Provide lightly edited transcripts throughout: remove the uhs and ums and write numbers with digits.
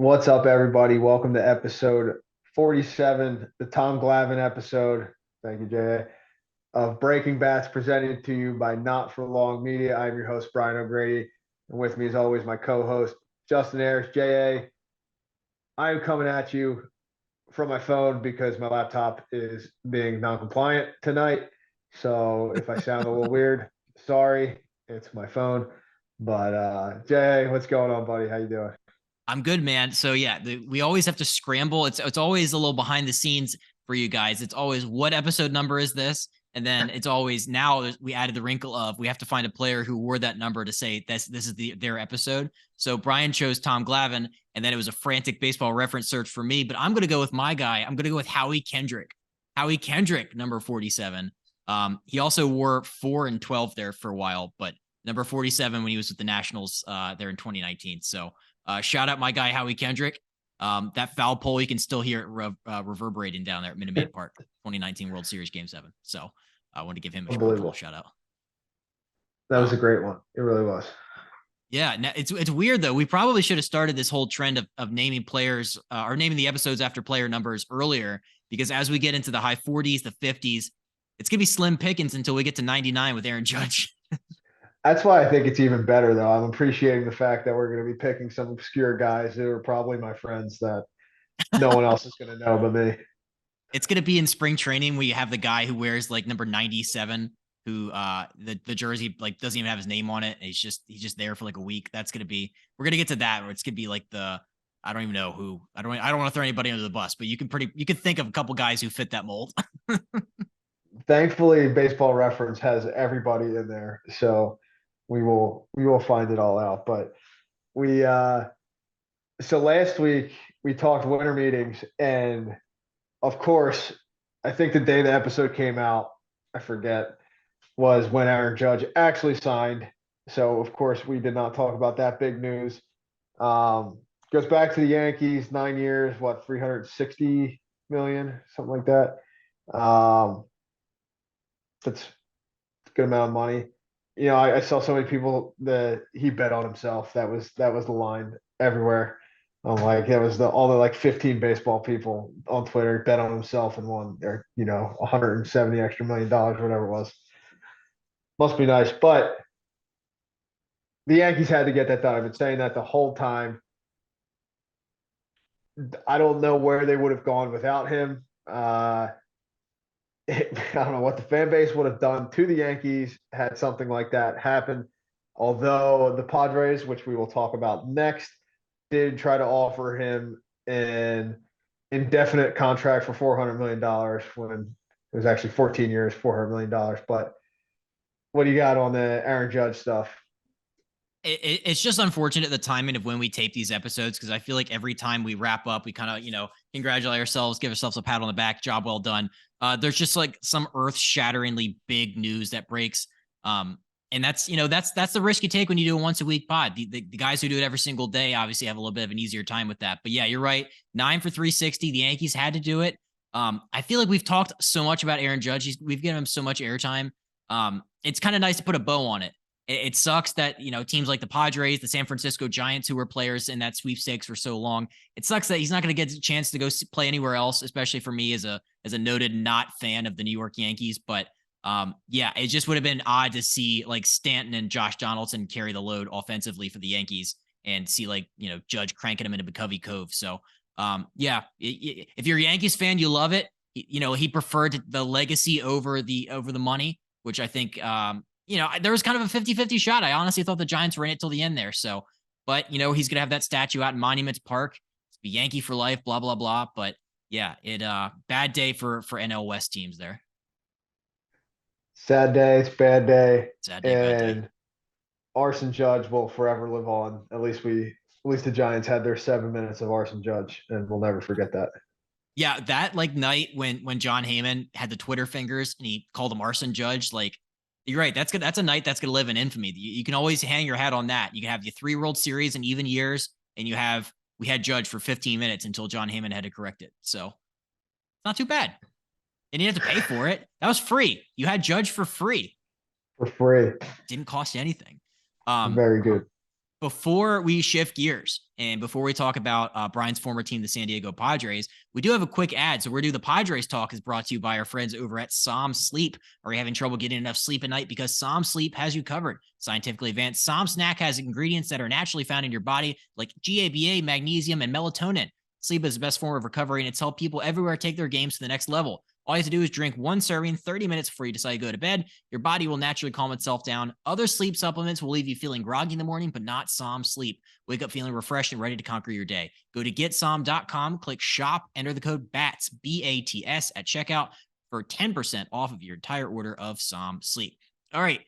What's up, everybody? Welcome to episode 47, the Tom Glavine episode. Thank you, Jay. Of Breaking Bats, presented to you by Not For Long Media. I'm your host, Brian O'Grady. And with me, as always, my co host, Justin Ayers. JA, I am coming at you from my phone because my laptop is being non compliant tonight. So if I sound a little weird, sorry, it's my phone. But JA, what's going on, buddy? How you doing? I'm good, man. So yeah, we always have to scramble. It's always a little behind the scenes for you guys. It's always what episode number is this, and then it's always now we added the wrinkle of we have to find a player who wore that number to say this is their episode. So Brian chose Tom Glavine, and then it was a frantic baseball reference search for me. But I'm gonna go with my guy. I'm gonna go with Howie Kendrick. Howie Kendrick, number 47. He also wore 4 and 12 there for a while, but number 47 when he was with the Nationals there in 2019. So shout out my guy, Howie Kendrick. That foul pole, you can still hear it reverberating down there at Minute Maid Park, 2019 World Series Game 7. So I want to give him a little shout out. That was a great one. It really was. Yeah, it's weird though. We probably should have started this whole trend of naming players or naming the episodes after player numbers earlier, because as we get into the high 40s, the 50s, it's gonna be slim pickings until we get to 99 with Aaron Judge. That's why I think it's even better, though. I'm appreciating the fact that we're going to be picking some obscure guys who are probably my friends that no one else is going to know but me. It's gonna be in spring training. We have the guy who wears like number 97, who the jersey like doesn't even have his name on it. He's just there for like a week. We're gonna get to that, where it's gonna be like I don't even know who. I don't want to throw anybody under the bus, but you can think of a couple guys who fit that mold. Thankfully, Baseball Reference has everybody in there, so we will find it all out. But we so last week we talked winter meetings, and of course, I think the day the episode came out, I forget, was when Aaron Judge actually signed. So of course we did not talk about that big news. Goes back to the Yankees, 9 years, what, 360 million, something like that. That's a good amount of money. I saw so many people that he bet on himself. That was the line everywhere. I'm like, that was all the like 15 baseball people on Twitter bet on himself and won their 170 extra $1 million, whatever it was. Must be nice, but the Yankees had to get that done. I've been saying that the whole time. I don't know where they would have gone without him. I don't know what the fan base would have done to the Yankees had something like that happen. Although the Padres, which we will talk about next, did try to offer him an indefinite contract for $400 million when it was actually 14 years, $400 million. But what do you got on the Aaron Judge stuff? It's just unfortunate the timing of when we tape these episodes, because I feel like every time we wrap up, we kind of, congratulate ourselves, give ourselves a pat on the back, job well done. There's just like some earth-shatteringly big news that breaks. And that's the risk you take when you do a once a week pod. The guys who do it every single day obviously have a little bit of an easier time with that. But yeah, you're right. 9 for 360. The Yankees had to do it. I feel like we've talked so much about Aaron Judge. We've given him so much airtime. It's kind of nice to put a bow on it. It sucks that, teams like the Padres, the San Francisco Giants, who were players in that sweepstakes for so long, it sucks that he's not going to get a chance to go play anywhere else, especially for me as a noted not fan of the New York Yankees. But yeah, it just would have been odd to see like Stanton and Josh Donaldson carry the load offensively for the Yankees and see like, Judge cranking him into McCovey Cove. So yeah, if you're a Yankees fan, you love it. He preferred the legacy over the money, which I think, there was kind of a 50-50 shot. I honestly thought the Giants were in it till the end there. So, but he's going to have that statue out in Monuments Park. It's be Yankee for life, blah, blah, blah. But yeah, bad day for NL West teams there. Sad day, it's bad day. Sad day, bad day. And Arson Judge will forever live on. At least the Giants had their 7 minutes of Arson Judge, and we'll never forget that. Yeah, that like night when John Heyman had the Twitter fingers and he called him Arson Judge, like, you're right. That's good. That's a night that's going to live in infamy. You can always hang your hat on that. You can have the 3 World Series in even years, and we had Judge for 15 minutes until John Heyman had to correct it. So it's not too bad. And you didn't have to pay for it. That was free. You had Judge for free. For free. Didn't cost you anything. Very good. before we shift gears and before we talk about Brian's former team, the San Diego Padres, we do have a quick ad. So we're doing the Padres talk is brought to you by our friends over at Som Sleep. Are you having trouble getting enough sleep at night? Because Som Sleep has you covered. Scientifically advanced Som Snack has ingredients that are naturally found in your body like GABA, magnesium, and melatonin. Sleep is the best form of recovery, and it's helped people everywhere take their games to the next level. All you have to do is drink one serving 30 minutes before you decide to go to bed. Your body will naturally calm itself down. Other sleep supplements will leave you feeling groggy in the morning, but not Som Sleep. Wake up feeling refreshed and ready to conquer your day. Go to getsom.com, click shop, enter the code BATS, BATS at checkout for 10% off of your entire order of Som Sleep. All right.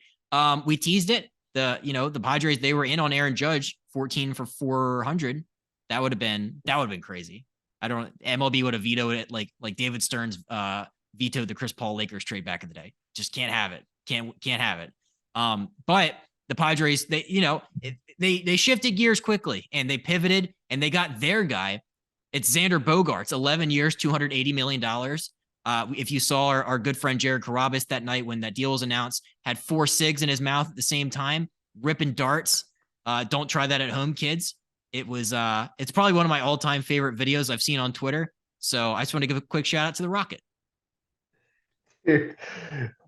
We teased it. The Padres, they were in on Aaron Judge, 14 for 400. That would have been crazy. MLB would have vetoed it like David Stearns vetoed the Chris Paul Lakers trade back in the day. Just can't have it. Can't have it. But the Padres, they shifted gears quickly and they pivoted and they got their guy. It's Xander Bogaerts, 11 years, $280 million. If you saw our good friend Jared Carabas that night when that deal was announced, had 4 cigs in his mouth at the same time, ripping darts. Don't try that at home, kids. It's probably one of my all-time favorite videos I've seen on Twitter. So I just want to give a quick shout out to the Rocket.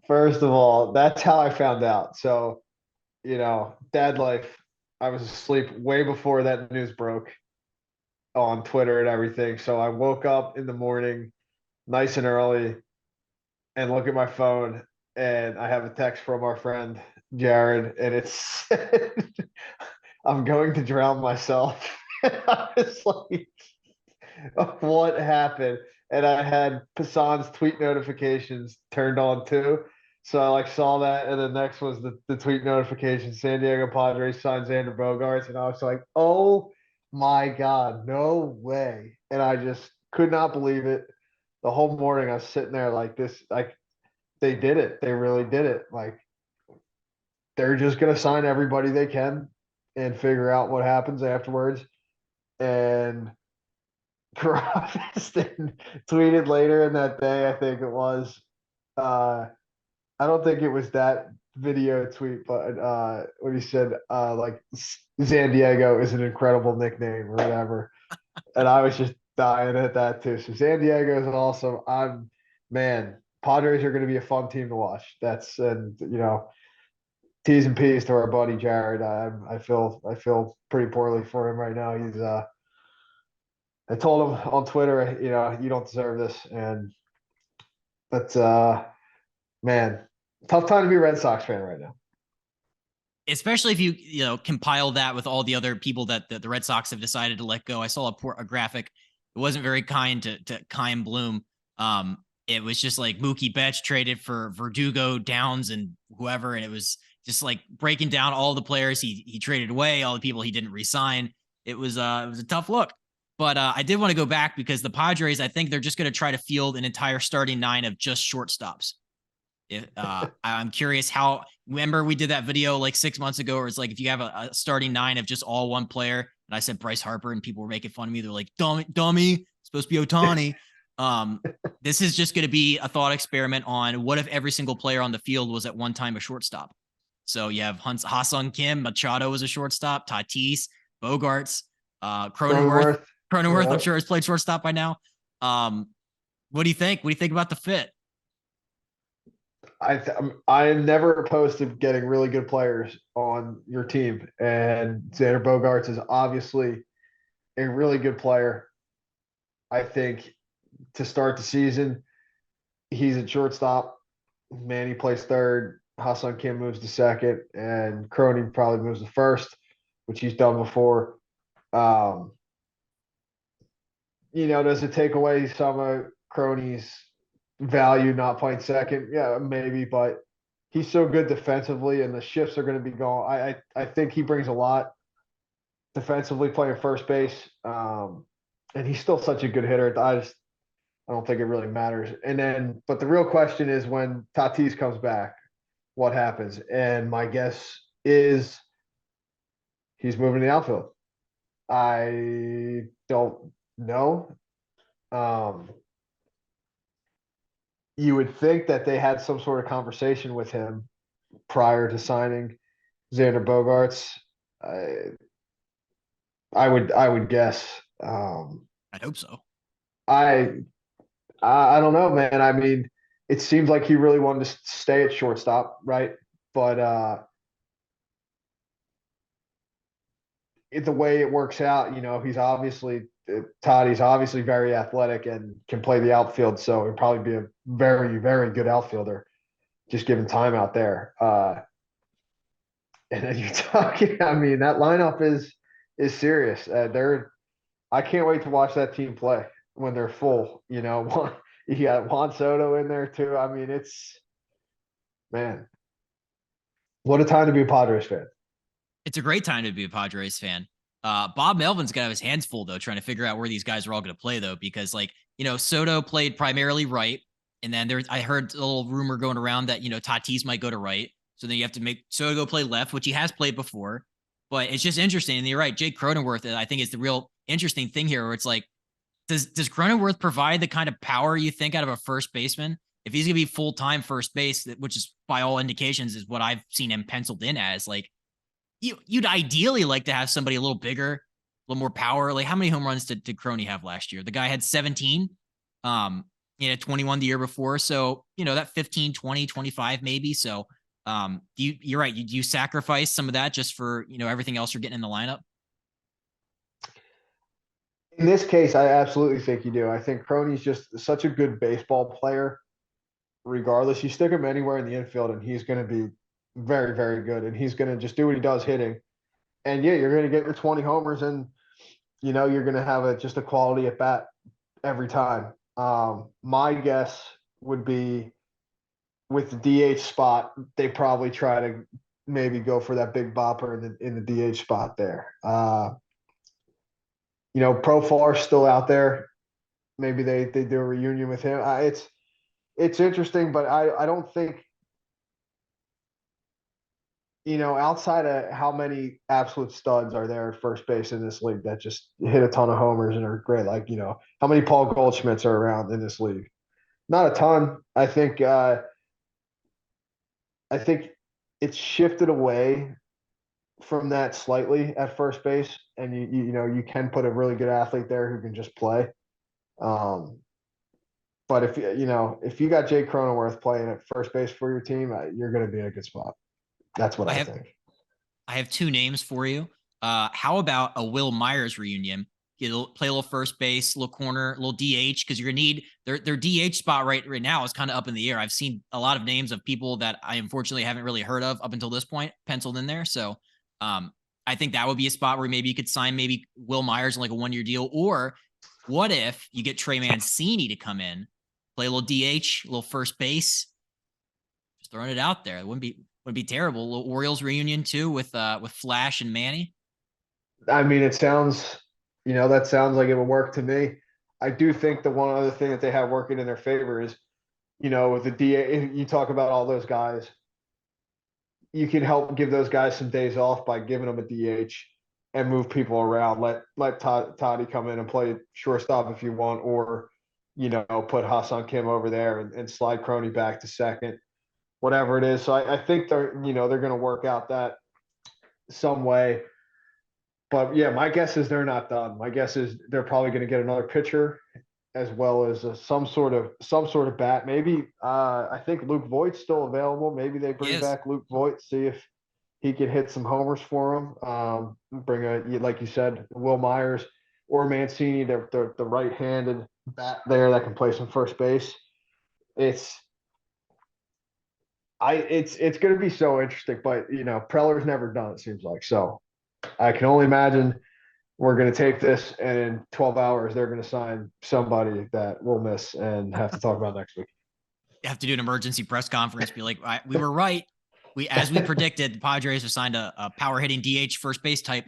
First of all, that's how I found out. So, dad life, I was asleep way before that news broke on Twitter and everything. So I woke up in the morning nice and early and look at my phone and I have a text from our friend Jared and it's I'm going to drown myself. I was like, what happened? And I had Passan's tweet notifications turned on too. So I saw that, and the next was the tweet notification: San Diego Padres signed Xander Bogaerts, and I was like, "Oh my God, no way!" And I just could not believe it. The whole morning I was sitting there like this, they did it. They really did it. They're just gonna sign everybody they can and figure out what happens afterwards. And Carabas tweeted later in that day, I think it was. I don't think it was that video tweet, but when he said San Diego is an incredible nickname or whatever, and I was just dying at that too. So San Diego is awesome. Padres are going to be a fun team to watch. T's and P's to our buddy Jared. I feel pretty poorly for him right now. I told him on Twitter, you don't deserve this, but man, tough time to be a Red Sox fan right now. Especially if you compile that with all the other people that the Red Sox have decided to let go. I saw a graphic. It wasn't very kind to Chaim Bloom. It was just like Mookie Betts traded for Verdugo, Downs, and whoever, and it was just like breaking down all the players he traded away, all the people he didn't re-sign. It was a tough look. But I did want to go back because the Padres, I think they're just going to try to field an entire starting 9 of just shortstops. I'm curious remember we did that video like 6 months ago where it's like if you have a starting 9 of just all one player, and I said Bryce Harper and people were making fun of me. They're like, dummy, supposed to be Ohtani. This is just going to be a thought experiment on what if every single player on the field was at one time a shortstop. So you have Ha-Seong Kim, Machado was a shortstop, Tatis, Bogaerts, Cronenworth. Yeah. I'm sure has played shortstop by now. What do you think? What do you think about the fit? I am never opposed to getting really good players on your team, and Xander Bogaerts is obviously a really good player. I think to start the season, he's at shortstop. Manny plays third. Ha-Seong Kim moves to second, and Cronin probably moves to first, which he's done before. Does it take away some of Cronin's value not playing second? Yeah, maybe, but he's so good defensively, and the shifts are going to be going. I think he brings a lot defensively playing first base, and he's still such a good hitter. I don't think it really matters. But the real question is when Tatis comes back, what happens? And my guess is he's moving to the outfield. I don't know. You would think that they had some sort of conversation with him prior to signing Xander Bogaerts. I would guess. I'd hope so. I I don't know, man. I mean, it seems like he really wanted to stay at shortstop, right? But the way it works out, he's obviously Toddy's obviously very athletic and can play the outfield, so he'd probably be a very, very good outfielder, just given time out there. And then you're talking, I mean, that lineup is serious. I can't wait to watch that team play when they're full. You got Juan Soto in there too. I mean, it's man, what a time to be a Padres fan. It's a great time to be a Padres fan. Bob Melvin's got to have his hands full though, trying to figure out where these guys are all going to play though, because Soto played primarily right, and then I heard a little rumor going around that Tatis might go to right, so then you have to make Soto go play left, which he has played before. But it's just interesting, and you're right, Jake Cronenworth, I think is the real interesting thing here, where it's like, does Cronenworth provide the kind of power you think out of a first baseman? If he's going to be full time first base, which is by all indications is what I've seen him penciled in as, like you'd ideally like to have somebody a little bigger, a little more power. Like how many home runs did Crony have last year? The guy had 17, 21 the year before. So, that 15, 20, 25 maybe. So you're right. You sacrifice some of that just for, everything else you're getting in the lineup? In this case, I absolutely think you do. I think Crony's just such a good baseball player. Regardless, you stick him anywhere in the infield, and he's going to be very, very good. And he's going to just do what he does hitting. And yeah, you're going to get your 20 homers, and you're going to have just a quality at bat every time. My guess would be with the DH spot, they probably try to maybe go for that big bopper in the DH spot there. Profar's still out there. Maybe they do a reunion with him. It's interesting, but I don't think outside of how many absolute studs are there at first base in this league that just hit a ton of homers and are great. Like how many Paul Goldschmidts are around in this league? Not a ton. I think it's shifted away from that slightly at first base, and you can put a really good athlete there who can just play. Um, but if you got Jake Cronenworth playing at first base for your team, you're going to be in a good spot. That's what I I have think. I have two names for you. How about a Will Myers reunion? Play a little first base, a little corner, a little DH, because you're gonna need their DH spot right now is kind of up in the air. I've seen a lot of names of people that I unfortunately haven't really heard of up until this point penciled in there. So I think that would be a spot where maybe you could sign maybe Will Myers in like a 1-year deal. Or what if you get Trey Mancini to come in, play a little DH, a little first base? Just throwing it out there. It wouldn't be terrible. A little Orioles reunion too with Flash and Manny. I mean, that sounds like it would work to me. I do think the one other thing that they have working in their favor is, with the DA, you talk about all those guys, you can help give those guys some days off by giving them a DH and move people around. Let Toddy come in and play shortstop if you want, or put Hassan Kim over there and slide Crony back to second, whatever it is. So I think they're going to work out that some way. But yeah, my guess is they're not done. My guess is they're probably going to get another pitcher as well as some sort of bat. Maybe I think Luke Voigt's still available. Maybe they bring Yes. back Luke Voigt, see if he could hit some homers for him. Bring like you said, Will Myers or Mancini, the right-handed bat there that can play some first base. It's it's going to be so interesting, but Preller's never done it. Seems like so. I can only imagine we're going to take this, and in 12 hours, they're going to sign somebody that we'll miss and have to talk about next week. You have to do an emergency press conference, be like, we were right. As we predicted, the Padres have signed a power hitting DH first base type.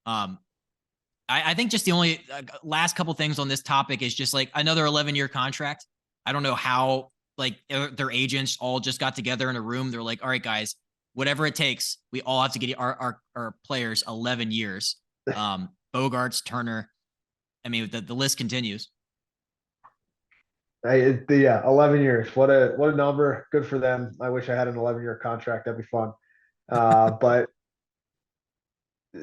I think just the only last couple things on this topic is just like another 11-year contract. I don't know how like their agents all just got together in a room. They're like, all right, guys, whatever it takes, we all have to get our players 11 years. Bogaerts, Turner. I mean, the list continues. Yeah, 11 years. What a number. Good for them. I wish I had an 11-year contract. That'd be fun. But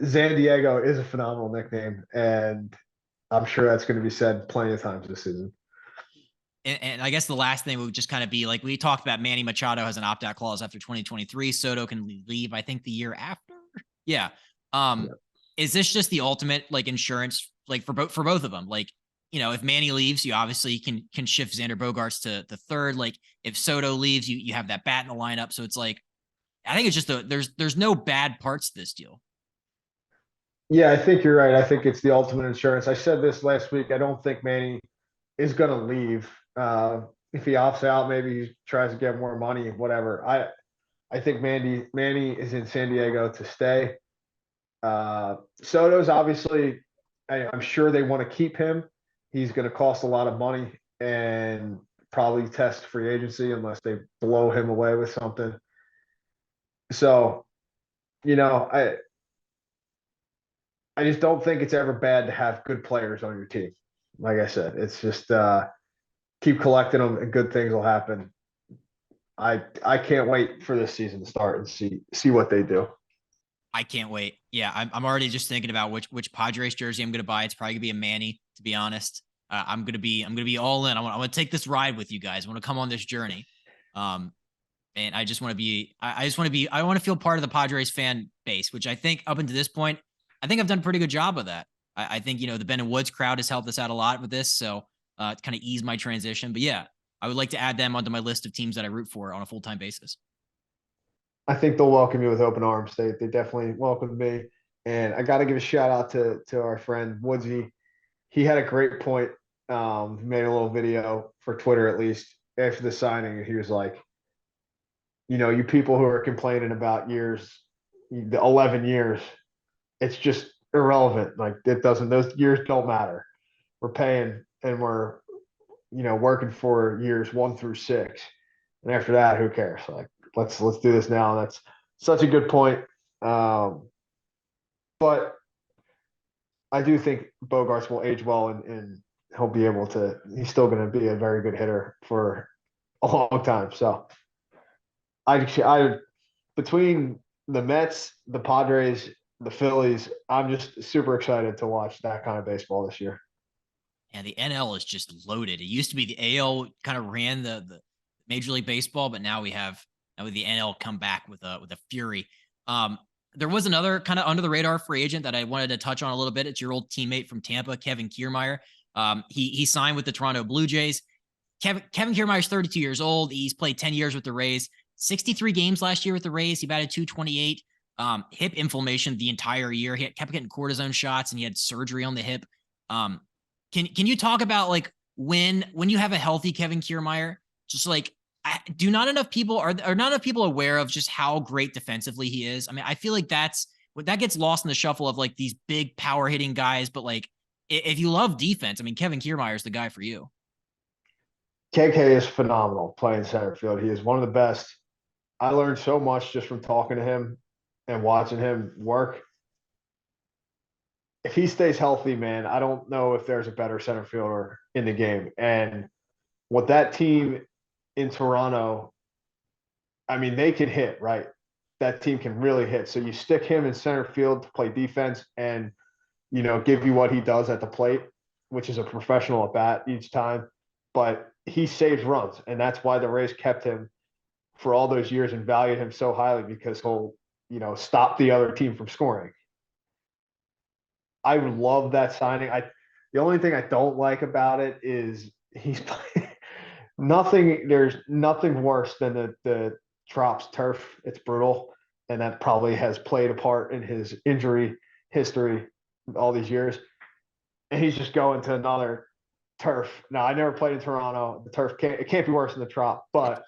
San Diego is a phenomenal nickname, and I'm sure that's going to be said plenty of times this season. And I guess the last thing would just kind of be like we talked about. Manny Machado has an opt-out clause after 2023. Soto can leave, I think, the year after. Yeah. Yeah. Is this just the ultimate like insurance, like for both of them? Like, if Manny leaves, you obviously can shift Xander Bogaerts to the third. Like if Soto leaves, you have that bat in the lineup. So it's like I think it's just there's no bad parts to this deal. Yeah, I think you're right. I think it's the ultimate insurance. I said this last week. I don't think Manny is going to leave. If he opts out, maybe he tries to get more money, whatever. I think Manny is in San Diego to stay. Soto's obviously, I'm sure they want to keep him. He's going to cost a lot of money and probably test free agency unless they blow him away with something. So, you know, I just don't think it's ever bad to have good players on your team. Like I said, it's just keep collecting them and good things will happen. I can't wait for this season to start and see what they do. I can't wait. Yeah, I'm already just thinking about which Padres jersey I'm going to buy. It's probably going to be a Manny, to be honest. I'm gonna be all in. I want to take this ride with you guys. I want to come on this journey. And I just want to be. I just want to be. I want to feel part of the Padres fan base, which I think up until this point, I think I've done a pretty good job of that. I think the Ben and Woods crowd has helped us out a lot with this, so to kind of ease my transition. But yeah, I would like to add them onto my list of teams that I root for on a full time basis. I think they'll welcome you with open arms. They definitely welcomed me. And I got to give a shout out to our friend Woodsy. He had a great point. Made a little video for Twitter at least after the signing. He was like, you people who are complaining about the 11 years, it's just irrelevant. Like it doesn't, those years don't matter. We're paying and we're, working for years 1 through 6. And after that, who cares? Like, let's do this now. That's such a good point. But I do think Bogaerts will age well and he'll be able to. He's still going to be a very good hitter for a long time. So I between the Mets, the Padres, the Phillies, I'm just super excited to watch that kind of baseball this year. And the NL is just loaded. It used to be the AL kind of ran the Major League Baseball, but now we have the NL come back with a fury. There was another kind of under the radar free agent that I wanted to touch on a little bit. It's your old teammate from Tampa, Kevin Kiermaier. He signed with the Toronto Blue Jays. Kevin Kiermaier is 32 years old. He's played 10 years with the Rays, 63 games last year with the Rays. He batted 228. Hip inflammation the entire year. He kept getting cortisone shots and he had surgery on the hip. Can you talk about like when you have a healthy Kevin Kiermaier, just like not enough people are not enough people aware of just how great defensively he is. I mean, I feel like that gets lost in the shuffle of like these big power hitting guys, but like if you love defense, I mean, Kevin Kiermaier is the guy for you. KK is phenomenal playing center field. He is one of the best. I learned so much just from talking to him and watching him work. If he stays healthy, man, I don't know if there's a better center fielder in the game. And what that team in Toronto, I mean, they can hit, right? That team can really hit. So you stick him in center field to play defense and, give you what he does at the plate, which is a professional at bat each time. But he saves runs. And that's why the Rays kept him for all those years and valued him so highly because he'll, stop the other team from scoring. I love that signing. The only thing I don't like about it is he's nothing. There's nothing worse than the Trop's turf. It's brutal, and that probably has played a part in his injury history all these years. And he's just going to another turf. Now I never played in Toronto. The turf can't be worse than the Trop, but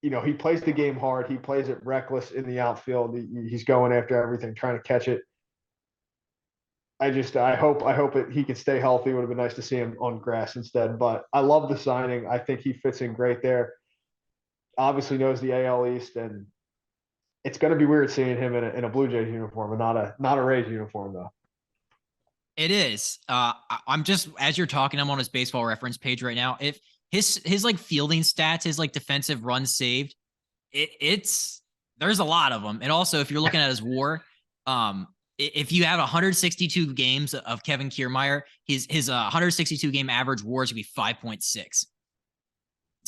he plays the game hard. He plays it reckless in the outfield. He's going after everything, trying to catch it. I hope he can stay healthy. It would have been nice to see him on grass instead. But I love the signing. I think he fits in great there. Obviously knows the AL East, and it's going to be weird seeing him in a Blue Jays uniform, and not a Rays uniform though. It is. I'm just as you're talking, I'm on his baseball reference page right now. If his like fielding stats, his like defensive runs saved, it's there's a lot of them. And also, if you're looking at his WAR, If you have 162 games of Kevin Kiermaier, his 162 game average WAR is going to be 5.6. It's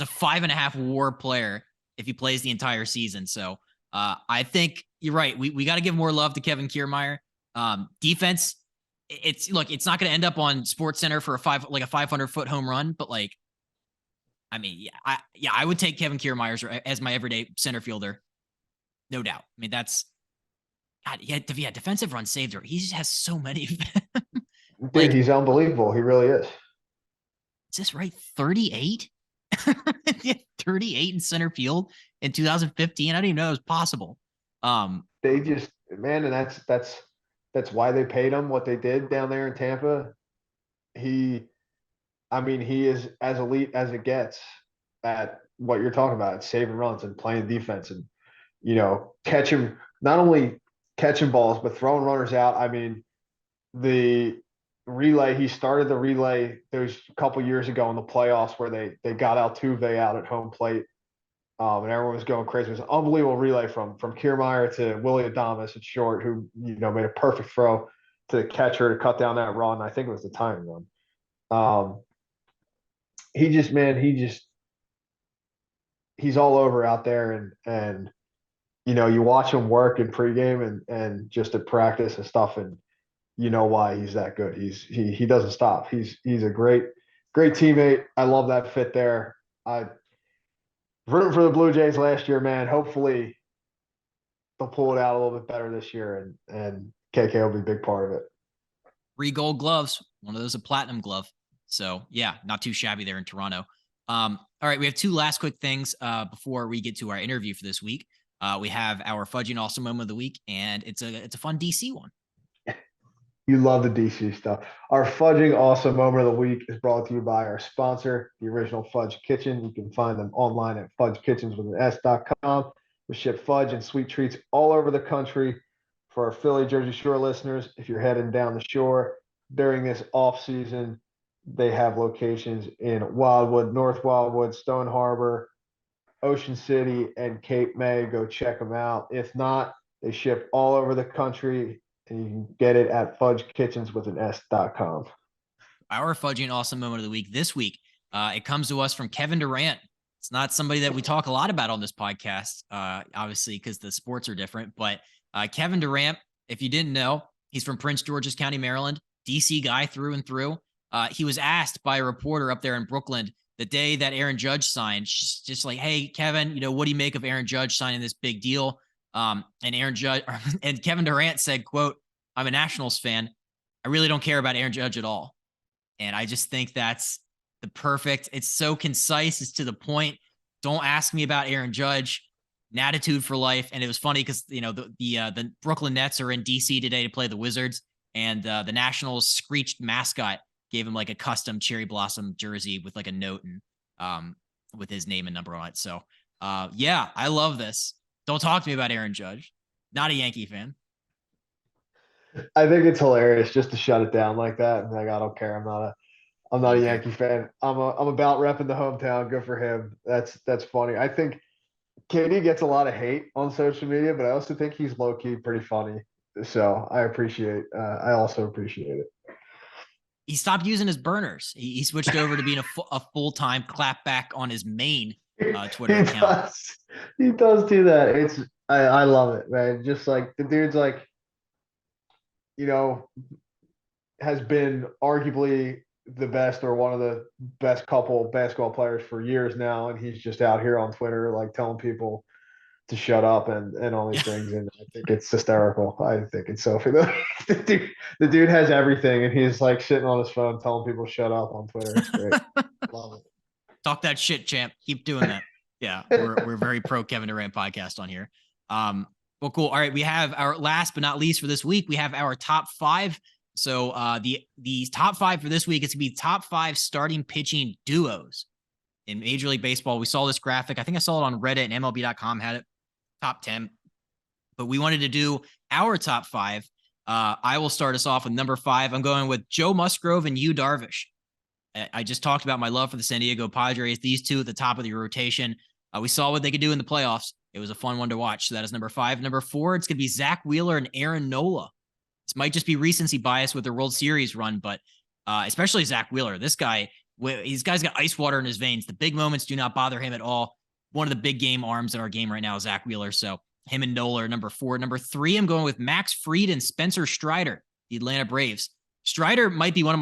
a 5.5 WAR player if he plays the entire season. So I think you're right. We got to give more love to Kevin Kiermaier. Defense, it's not going to end up on Sports Center for a 500-foot home run, but I mean, I would take Kevin Kiermaier as my everyday center fielder, no doubt. I mean, that's God. Yeah, defensive run saved. He just has so many. Dude, he's unbelievable. He really is. Is this right? 38? 38 in center field in 2015. I didn't even know it was possible. They just, man, and that's why they paid him what they did down there in Tampa. He is as elite as it gets at what you're talking about, saving runs and playing defense and, not only catching balls, but throwing runners out. I mean, the relay, he started the relay those couple years ago in the playoffs where they got Altuve out at home plate. And everyone was going crazy. It was an unbelievable relay from Kiermaier to Willie Adames at short, who, made a perfect throw to the catcher to cut down that run. I think it was the tying run. He's all over out there and you watch him work in pregame and just at practice and stuff, and you know why he's that good. He doesn't stop. He's a great teammate. I love that fit there. I rooting for the Blue Jays last year, man. Hopefully they'll pull it out a little bit better this year, and KK will be a big part of it. 3 gold gloves. One of those a platinum glove. So yeah, not too shabby there in Toronto. All right, we have 2 last quick things before we get to our interview for this week. We have our Fudge-Ing Awesome Moment of the week, and it's a fun DC one. You love the DC stuff. Our Fudge-Ing Awesome Moment of the week is brought to you by our sponsor, the original Fudge Kitchen. You can find them online at fudgekitchens.com. We ship fudge and sweet treats all over the country. For our Philly, Jersey Shore listeners, if you're heading down the shore during this off season, they have locations in Wildwood, North Wildwood, Stone Harbor, Ocean City, and Cape May. Go check them out. If not, they ship all over the country, and you can get it at fudgekitchens.com. Our Fudge-Ing Awesome Moment of the week this week, it comes to us from Kevin Durant. It's not somebody that we talk a lot about on this podcast, obviously, because the sports are different. But Kevin Durant, if you didn't know, he's from Prince George's County, Maryland, DC guy through and through. He was asked by a reporter up there in Brooklyn the day that Aaron Judge signed, just like, hey, Kevin, what do you make of Aaron Judge signing this big deal? And Kevin Durant said, quote, "I'm a Nationals fan. I really don't care about Aaron Judge at all." And I just think that's the perfect, it's so concise, it's to the point. Don't ask me about Aaron Judge. An attitude for life. And it was funny because, the Brooklyn Nets are in DC today to play the Wizards, and the Nationals screeched mascot gave him like a custom cherry blossom jersey with like a note and with his name and number on it. So yeah, I love this. Don't talk to me about Aaron Judge. Not a Yankee fan. I think it's hilarious just to shut it down like that. And like, I don't care. I'm not a Yankee fan. I'm about repping the hometown. Good for him. That's funny. I think KD gets a lot of hate on social media, but I also think he's low key pretty funny. So I also appreciate it. He stopped using his burners. He switched over to being a full-time clapback on his main Twitter account. He does do that. I love it, man. Just like the dude's like, has been arguably the best or one of the best couple basketball players for years now, and he's just out here on Twitter like telling people to shut up and all these things, and I think it's hysterical. I think it's so funny. The dude has everything, and he's like sitting on his phone telling people to shut up on Twitter. It's great. Love it. Talk that shit, champ. Keep doing that. Yeah, we're very pro Kevin Durant podcast on here. Well, cool. All right, we have our last but not least for this week. We have our top 5. So the top 5 for this week is gonna be top 5 starting pitching duos in Major League Baseball. We saw this graphic. I think I saw it on Reddit, and MLB.com had it. Top 10, but we wanted to do our top 5. I will start us off with number 5. I'm going with Joe Musgrove and Yu Darvish. I just talked about my love for the San Diego Padres. These two at the top of the rotation. We saw what they could do in the playoffs. It was a fun one to watch. So that is number 5. Number 4, it's going to be Zach Wheeler and Aaron Nola. This might just be recency bias with the World Series run, but especially Zach Wheeler. This guy, these guys got ice water in his veins. The big moments do not bother him at all. One of the big game arms in our game right now is Zach Wheeler. So him and Nola are number 4. Number 3, I'm going with Max Fried and Spencer Strider, the Atlanta Braves. Strider might be one of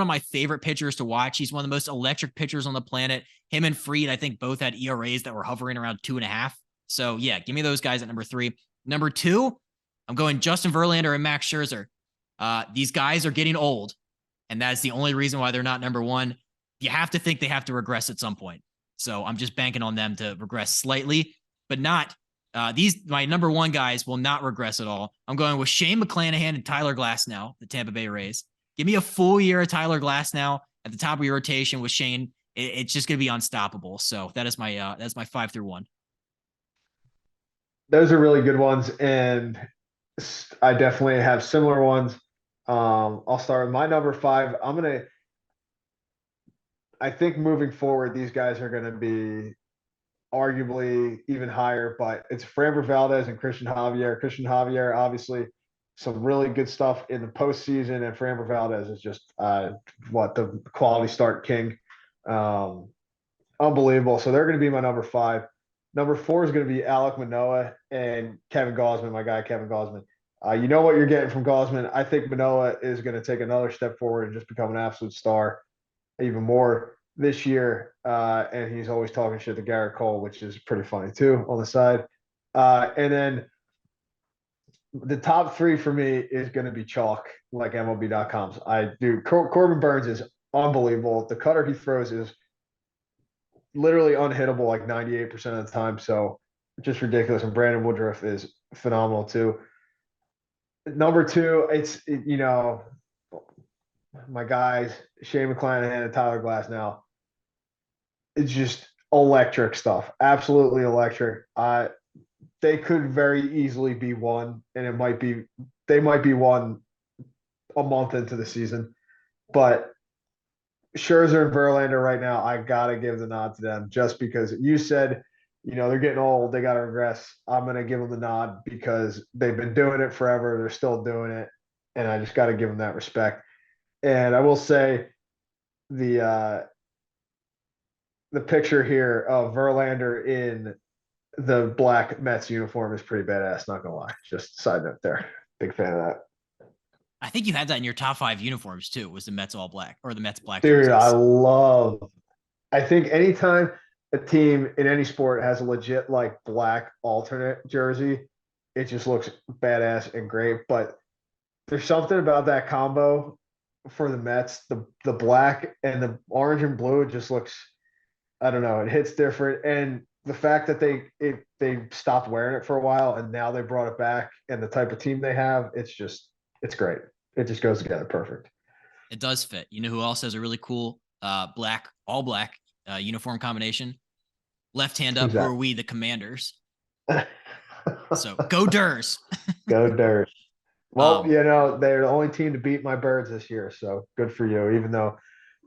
my favorite pitchers to watch. He's one of the most electric pitchers on the planet. Him and Fried, I think, both had ERAs that were hovering around 2.5. So yeah, give me those guys at number 3. Number 2, I'm going Justin Verlander and Max Scherzer. These guys are getting old, and that's the only reason why they're not number 1. You have to think they have to regress at some point. So I'm just banking on them to regress slightly, but not. My number 1 guys will not regress at all. I'm going with Shane McClanahan and Tyler Glasnow, the Tampa Bay Rays. Give me a full year of Tyler Glasnow at the top of your rotation with Shane. It's just going to be unstoppable. So that's my 5 through 1. Those are really good ones, and I definitely have similar ones. I'll start with my number 5. I think moving forward, these guys are going to be arguably even higher, but it's Framber Valdez and Christian Javier. Christian Javier, obviously, some really good stuff in the postseason, and Framber Valdez is just the quality start king. Unbelievable. So they're going to be my number 5. Number 4 is going to be Alek Manoah and Kevin Gausman, my guy Kevin Gausman. You know what you're getting from Gausman. I think Manoah is going to take another step forward and just become an absolute star even more this year, and he's always talking shit to Garrett Cole, which is pretty funny too on the side. And then the top 3 for me is going to be chalk, like MLB.com's. Corbin Burns is unbelievable. The cutter he throws is literally unhittable like 98% of the time, so just ridiculous. And Brandon Woodruff is phenomenal too. Number 2, it's my guys, Shane McClanahan and Tyler Glasnow. It's just electric stuff. Absolutely electric. They could very easily be one, and they might be one a month into the season. But Scherzer and Verlander right now, I gotta give the nod to them just because you said, they're getting old, they gotta regress. I'm gonna give them the nod because they've been doing it forever, they're still doing it, and I just gotta give them that respect. And I will say the picture here of Verlander in the black Mets uniform is pretty badass, not gonna lie. Just a side note there. Big fan of that. I think you had that in your top 5 uniforms too, was the Mets all black or the Mets black Dude, jerseys. I think anytime a team in any sport has a legit like black alternate jersey, it just looks badass and great. But there's something about that combo for the Mets, the black and the orange and blue, it just looks, I don't know, it hits different. And the fact that they stopped wearing it for a while and now they brought it back and the type of team they have, it's great. It just goes together perfect. It does fit. You know who else has a really cool all black uniform combination? Left hand up, who are we? The Commanders. So go Durs. Go Durs. Well, they're the only team to beat my Birds this year, so good for you. Even though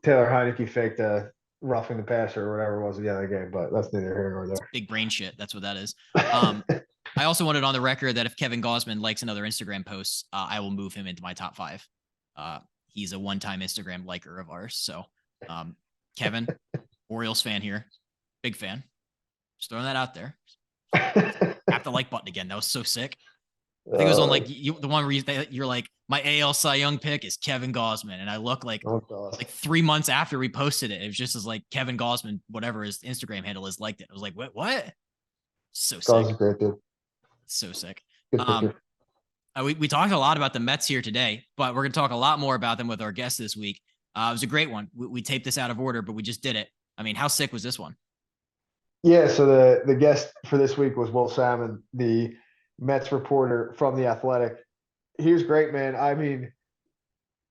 Taylor Heineke faked a roughing the passer or whatever it was at the end of the game, but that's neither here nor there. It's big brain shit. That's what that is. I also wanted on the record that if Kevin Gausman likes another Instagram post, I will move him into my top 5. He's a one-time Instagram liker of ours. So, Kevin, Orioles fan here, big fan. Just throwing that out there. Tap the like button again. That was so sick. I think it was on the one where you're like, my AL Cy Young pick is Kevin Gausman, and I look like 3 months after we posted it, it was just as like Kevin Gausman, whatever his Instagram handle is, liked it. I was like, what? So sick. Great, dude. So sick. Good picture. We talked a lot about the Mets here today, but we're going to talk a lot more about them with our guest this week. It was a great one. We taped this out of order, but we just did it. I mean, how sick was this one? Yeah, so the guest for this week was Will Sammon, the Mets reporter from The Athletic. He was great, man. I mean,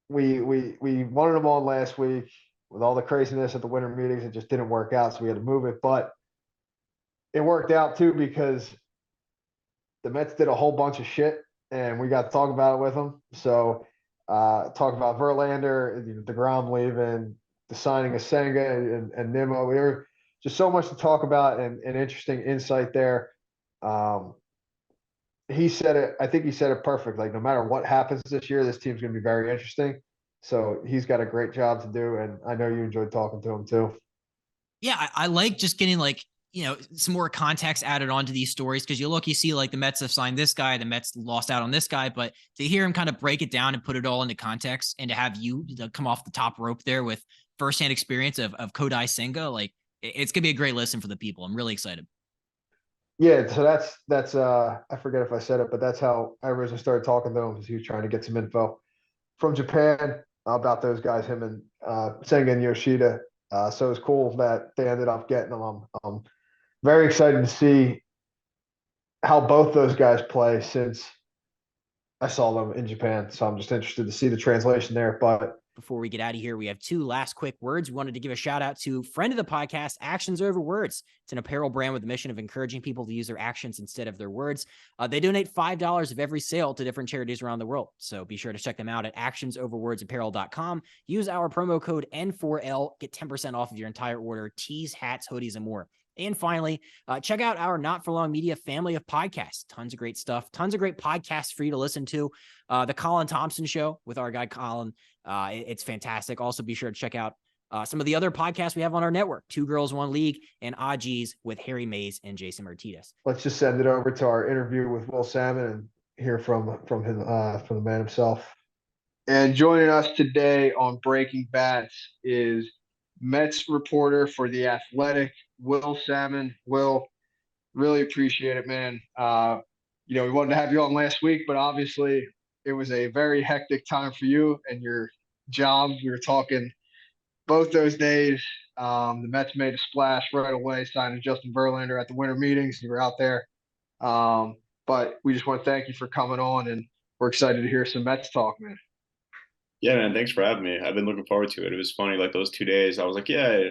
we wanted him on last week with all the craziness at the winter meetings. It just didn't work out, so we had to move it. But it worked out, too, because the Mets did a whole bunch of shit, and we got to talk about it with him. So talk about Verlander, DeGrom leaving, the signing of Senga and Nimmo. just so much to talk about and interesting insight there. He said it. I think he said it perfect. Like no matter what happens this year, this team's going to be very interesting. So he's got a great job to do, and I know you enjoyed talking to him too. Yeah, I like just getting like, some more context added onto these stories, because you see like the Mets have signed this guy, the Mets lost out on this guy, but to hear him kind of break it down and put it all into context, and to have you come off the top rope there with firsthand experience of Kodai Senga, like it's gonna be a great listen for the people. I'm really excited. Yeah, so that's I forget if I said it, but that's how I originally started talking to him, because he was trying to get some info from Japan about those guys, him and Senga and Yoshida. So it's cool that they ended up getting them. I'm very excited to see how both those guys play since I saw them in Japan. So I'm just interested to see the translation there. But Before we get out of here, we have two last quick words. We wanted to give a shout out to friend of the podcast, Actions Over Words. It's an apparel brand with the mission of encouraging people to use their actions instead of their words. They donate $5 of every sale to different charities around the world. So be sure to check them out at actionsoverwordsapparel.com. Use our promo code N4L, get 10% off of your entire order, tees, hats, hoodies, and more. And finally, check out our Not For Long Media family of podcasts. Tons of great stuff, tons of great podcasts for you to listen to. The Colin Thompson Show with our guy Colin. It's fantastic. Also, be sure to check out some of the other podcasts we have on our network: Two Girls, One League, and Odgies with Harry Mays and Jason Martinez. let's just send it over to our interview with Will Sammon and hear from him from the man himself. And joining us today on Breaking Bats is Mets reporter for The Athletic, Will Sammon. Will, really appreciate it, man. We wanted to have you on last week, but obviously it was a very hectic time for you and your job. We were talking both those days. The Mets made a splash right away, signing Justin Verlander at the winter meetings. You were out there. But we just want to thank you for coming on, and we're excited to hear some Mets talk, man. Yeah, man, thanks for having me. I've been looking forward to it. It was funny, like those 2 days, I was like, yeah,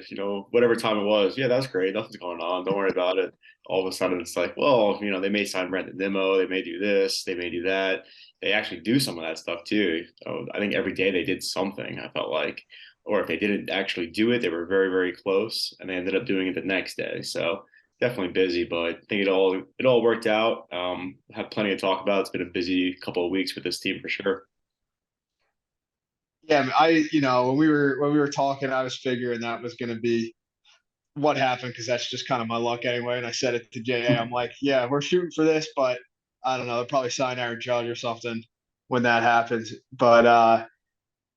whatever time it was, yeah, that's great. Nothing's going on. Don't worry about it. All of a sudden, it's like, well, they may sign Brandon Nimmo. They may do this. They may do that. They actually do some of that stuff too. So I think every day they did something, I felt like. Or if they didn't actually do it, they were very, very close, and they ended up doing it the next day. So definitely busy, but I think it all worked out. Have plenty to talk about. It's been a busy couple of weeks with this team for sure. Yeah, when we were talking, I was figuring that was going to be what happened, because that's just kind of my luck anyway. And I said it to JA. I'm like, yeah, we're shooting for this, but I don't know. They'll probably sign Aaron Judge or something when that happens. But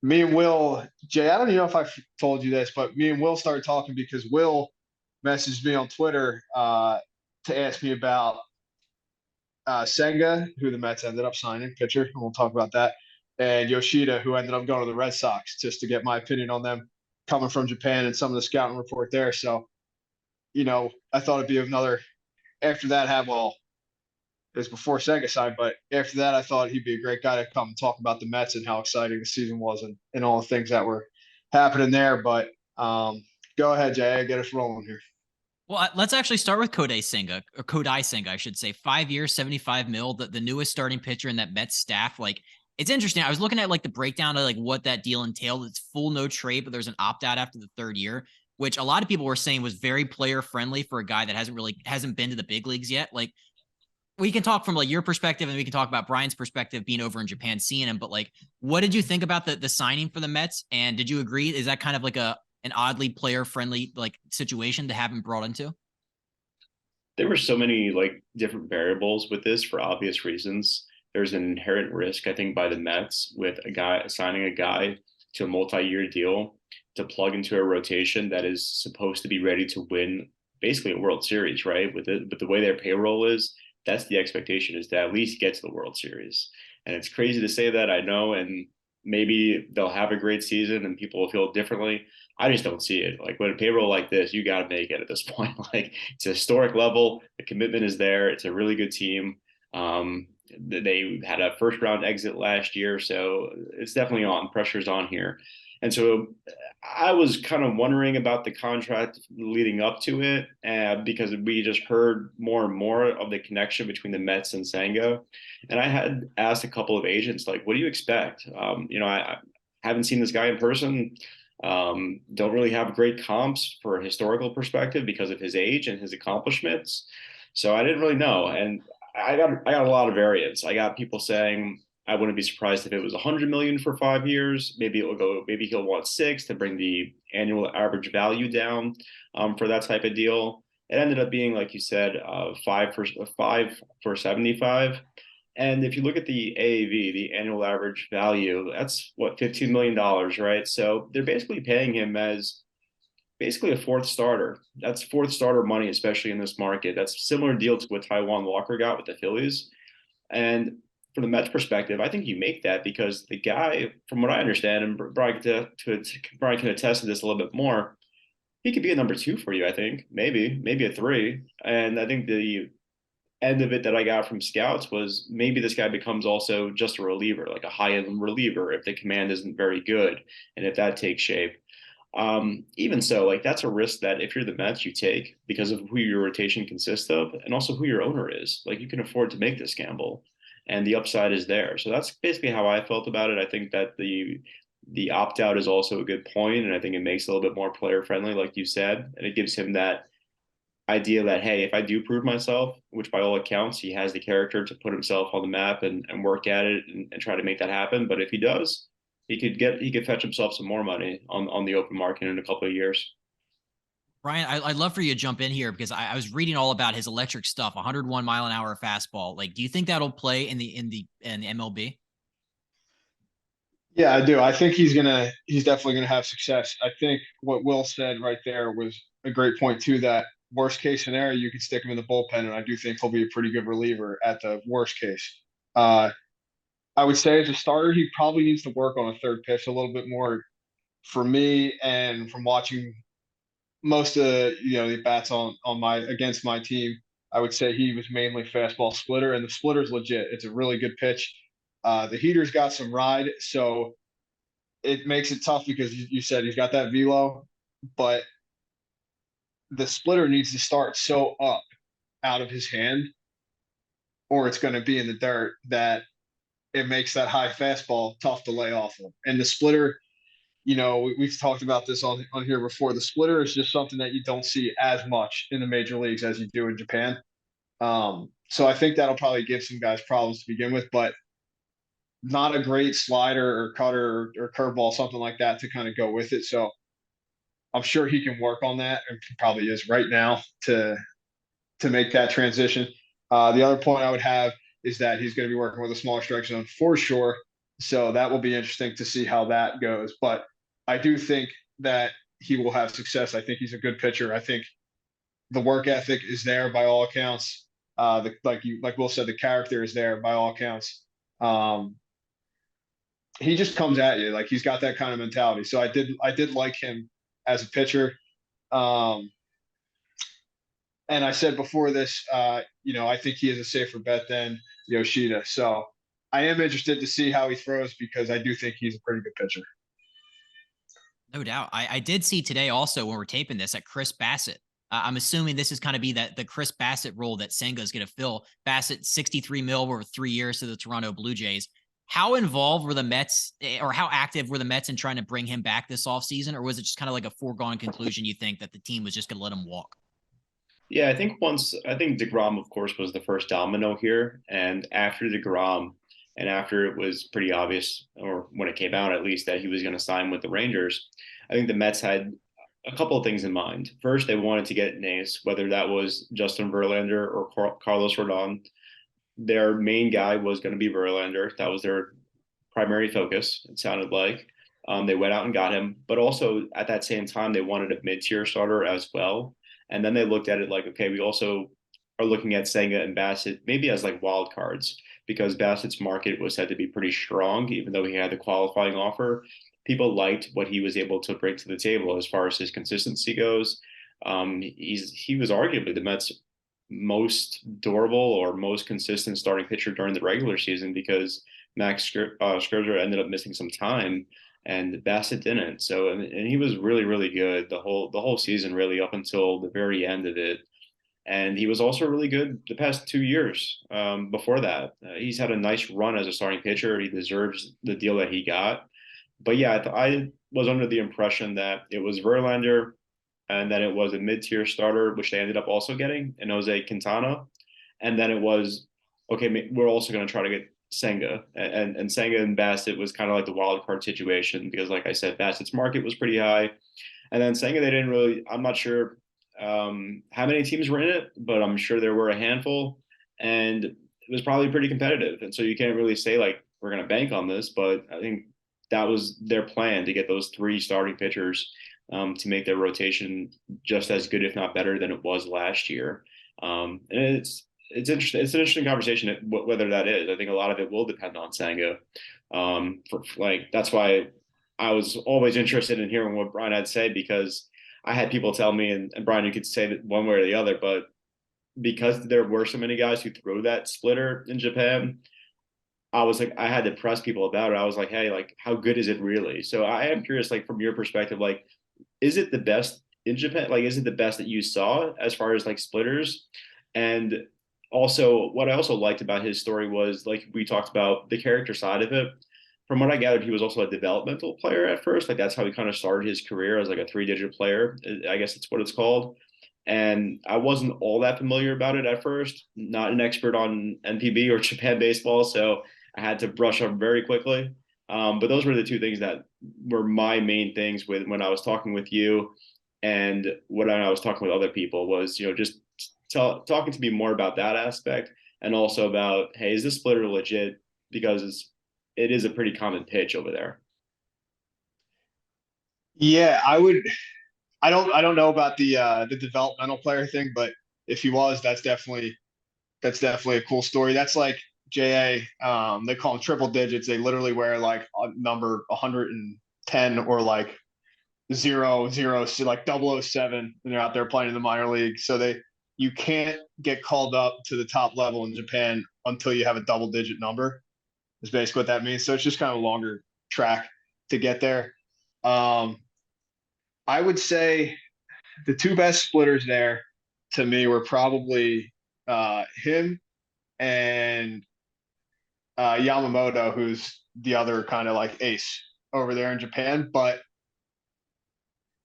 me and Will, Jay, I don't even know if I've told you this, but me and Will started talking because Will messaged me on Twitter to ask me about Senga, who the Mets ended up signing, pitcher, and we'll talk about that, and Yoshida, who ended up going to the Red Sox, just to get my opinion on them coming from Japan and some of the scouting report there. So, I thought it'd be another after that it was before Senga signed, but after that, I thought he'd be a great guy to come and talk about the Mets and how exciting the season was and all the things that were happening there. But go ahead, Jay, get us rolling here. Well, let's actually start with Kodai Senga, I should say. 5 years, 75 mil, the newest starting pitcher in that Mets staff. Like, it's interesting. I was looking at like the breakdown of like what that deal entailed. It's full no trade, but there's an opt out after the third year, which a lot of people were saying was very player friendly for a guy that hasn't been to the big leagues yet. Like, we can talk from like your perspective, and we can talk about Brian's perspective being over in Japan, seeing him. But like, what did you think about the signing for the Mets? And did you agree? Is that kind of like an oddly player friendly like situation to have him brought into? There were so many like different variables with this for obvious reasons. There's an inherent risk, I think, by the Mets with signing a guy to a multi-year deal to plug into a rotation that is supposed to be ready to win basically a World Series, right? With the way their payroll is, that's the expectation, is to at least get to the World Series. And it's crazy to say that, I know, and maybe they'll have a great season and people will feel differently. I just don't see it. Like, with a payroll like this, you got to make it at this point. Like, it's a historic level. The commitment is there. It's a really good team. They had a first round exit last year, so it's definitely on. Pressure's on here. And so I was kind of wondering about the contract leading up to it, because we just heard more and more of the connection between the Mets and Senga. And I had asked a couple of agents, like, what do you expect? I haven't seen this guy in person. Don't really have great comps for a historical perspective because of his age and his accomplishments. So I didn't really know. And I got a lot of variants. I got people saying I wouldn't be surprised if it was 100 million for 5 years. Maybe he'll want six to bring the annual average value down for that type of deal. It ended up being, like you said, five for 75. And if you look at the AAV, the annual average value, that's what, $15 million, right? So they're basically paying him as basically a fourth starter. That's fourth starter money, especially in this market. That's similar deal to what Taijuan Walker got with the Phillies. And from the Mets perspective, I think you make that because the guy, from what I understand, and Brian can attest to this a little bit more, he could be a number two for you, I think. Maybe a three. And I think the end of it that I got from scouts was maybe this guy becomes also just a reliever, like a high end reliever, if the command isn't very good and if that takes shape. Even so, like that's a risk that if you're the Mets, you take because of who your rotation consists of and also who your owner is. Like you can afford to make this gamble and the upside is there. So that's basically how I felt about it. I think that the opt out is also a good point, and I think it makes it a little bit more player friendly, like you said, and it gives him that idea that hey, if I do prove myself, which by all accounts he has the character to put himself on the map and work at it and try to make that happen. But if he does, he could fetch himself some more money on the open market in a couple of years. Brian, I'd love for you to jump in here because I was reading all about his electric stuff, 101 mile an hour fastball. Like, do you think that'll play in the MLB? Yeah, I do. I think he's definitely gonna have success. I think what Will said right there was a great point too, that worst case scenario, you can stick him in the bullpen, and I do think he'll be a pretty good reliever at the worst case. Uh, I would say as a starter, he probably needs to work on a third pitch a little bit more for me, and from watching most of the bats on my against my team, I would say he was mainly fastball splitter, and the splitter's legit. It's a really good pitch. The heater's got some ride, so it makes it tough because you said he's got that velo, but the splitter needs to start so up out of his hand, or it's going to be in the dirt that it makes that high fastball tough to lay off of. And the splitter, we've talked about this on here before. The splitter is just something that you don't see as much in the major leagues as you do in Japan. So I think that'll probably give some guys problems to begin with, but not a great slider or cutter or curveball, something like that to kind of go with it. So I'm sure he can work on that, and probably is right now to make that transition. The other point I would have is that he's going to be working with a smaller strike zone for sure. So that will be interesting to see how that goes. But I do think that he will have success. I think he's a good pitcher. I think the work ethic is there by all accounts. Like Will said, the character is there by all accounts. He just comes at you like he's got that kind of mentality. So I did like him as a pitcher. Um, and I said before this, I think he is a safer bet than Yoshida. So I am interested to see how he throws because I do think he's a pretty good pitcher. No doubt. I did see today also when we're taping this at Chris Bassett. I'm assuming this is kind of be the Chris Bassett role that Senga is going to fill. Bassett, 63 mil over 3 years to the Toronto Blue Jays. How involved were the Mets, or how active were the Mets in trying to bring him back this offseason? Or was it just kind of like a foregone conclusion, you think, that the team was just going to let him walk? Yeah, I think DeGrom, of course, was the first domino here. And after DeGrom, and after it was pretty obvious, or when it came out at least, that he was going to sign with the Rangers, I think the Mets had a couple of things in mind. First, they wanted to get an ace, whether that was Justin Verlander or Carlos Rodon. Their main guy was going to be Verlander. That was their primary focus, it sounded like. They went out and got him, but also at that same time, they wanted a mid-tier starter as well. And then they looked at it like, okay, we also are looking at Senga and Bassett maybe as like wild cards because Bassett's market was said to be pretty strong, even though he had the qualifying offer. People liked what he was able to bring to the table as far as his consistency goes. He was arguably the Mets' most durable or most consistent starting pitcher during the regular season because Max Scherzer ended up missing some time and Bassett didn't. So and he was really really good the whole season really up until the very end of it. And he was also really good the past 2 years before that. He's had a nice run as a starting pitcher. He deserves the deal that he got. But yeah, was under the impression that it was Verlander and then it was a mid-tier starter, which they ended up also getting, and Jose Quintana. And then it was, okay, we're also going to try to get Senga. And Senga and Bassett was kind of like the wild card situation because, like I said, Bassett's market was pretty high. And then Senga, they didn't really, I'm not sure how many teams were in it, but I'm sure there were a handful. And it was probably pretty competitive. And so you can't really say, like, we're going to bank on this, but I think that was their plan to get those 3 starting pitchers to make their rotation just as good, if not better, than it was last year. And it's interesting. It's an interesting conversation whether that is. I think a lot of it will depend on Senga. That's why I was always interested in hearing what Brian had to say, because I had people tell me, and Brian, you could say that one way or the other, but because there were so many guys who threw that splitter in Japan, I was like, I had to press people about it. I was like, hey, like, how good is it really? So I am curious, like, from your perspective, like, is it the best in Japan? Like, is it the best that you saw as far as like splitters? And also, what I also liked about his story was, like, we talked about the character side of it. From what I gathered, he was also a developmental player at first. Like, that's how he kind of started his career, as like a 3-digit player. I guess that's what it's called. And I wasn't all that familiar about it at first, not an expert on NPB or Japan baseball. So I had to brush up very quickly. But those were the 2 things that were my main things with when I was talking with you, and when I was talking with other people was, just talking to me more about that aspect, and also about, hey, is this splitter legit? Because it is a pretty common pitch over there. Yeah, I don't know about the developmental player thing, but if he was, that's definitely a cool story. That's like JA. They call them triple digits. They literally wear like a number 110 or like 00, so like 007, and they're out there playing in the minor league. So you can't get called up to the top level in Japan until you have a double digit number. Is basically what that means. So it's just kind of a longer track to get there. I would say the 2 best splitters there to me were probably him and Yamamoto, who's the other kind of like ace over there in Japan. But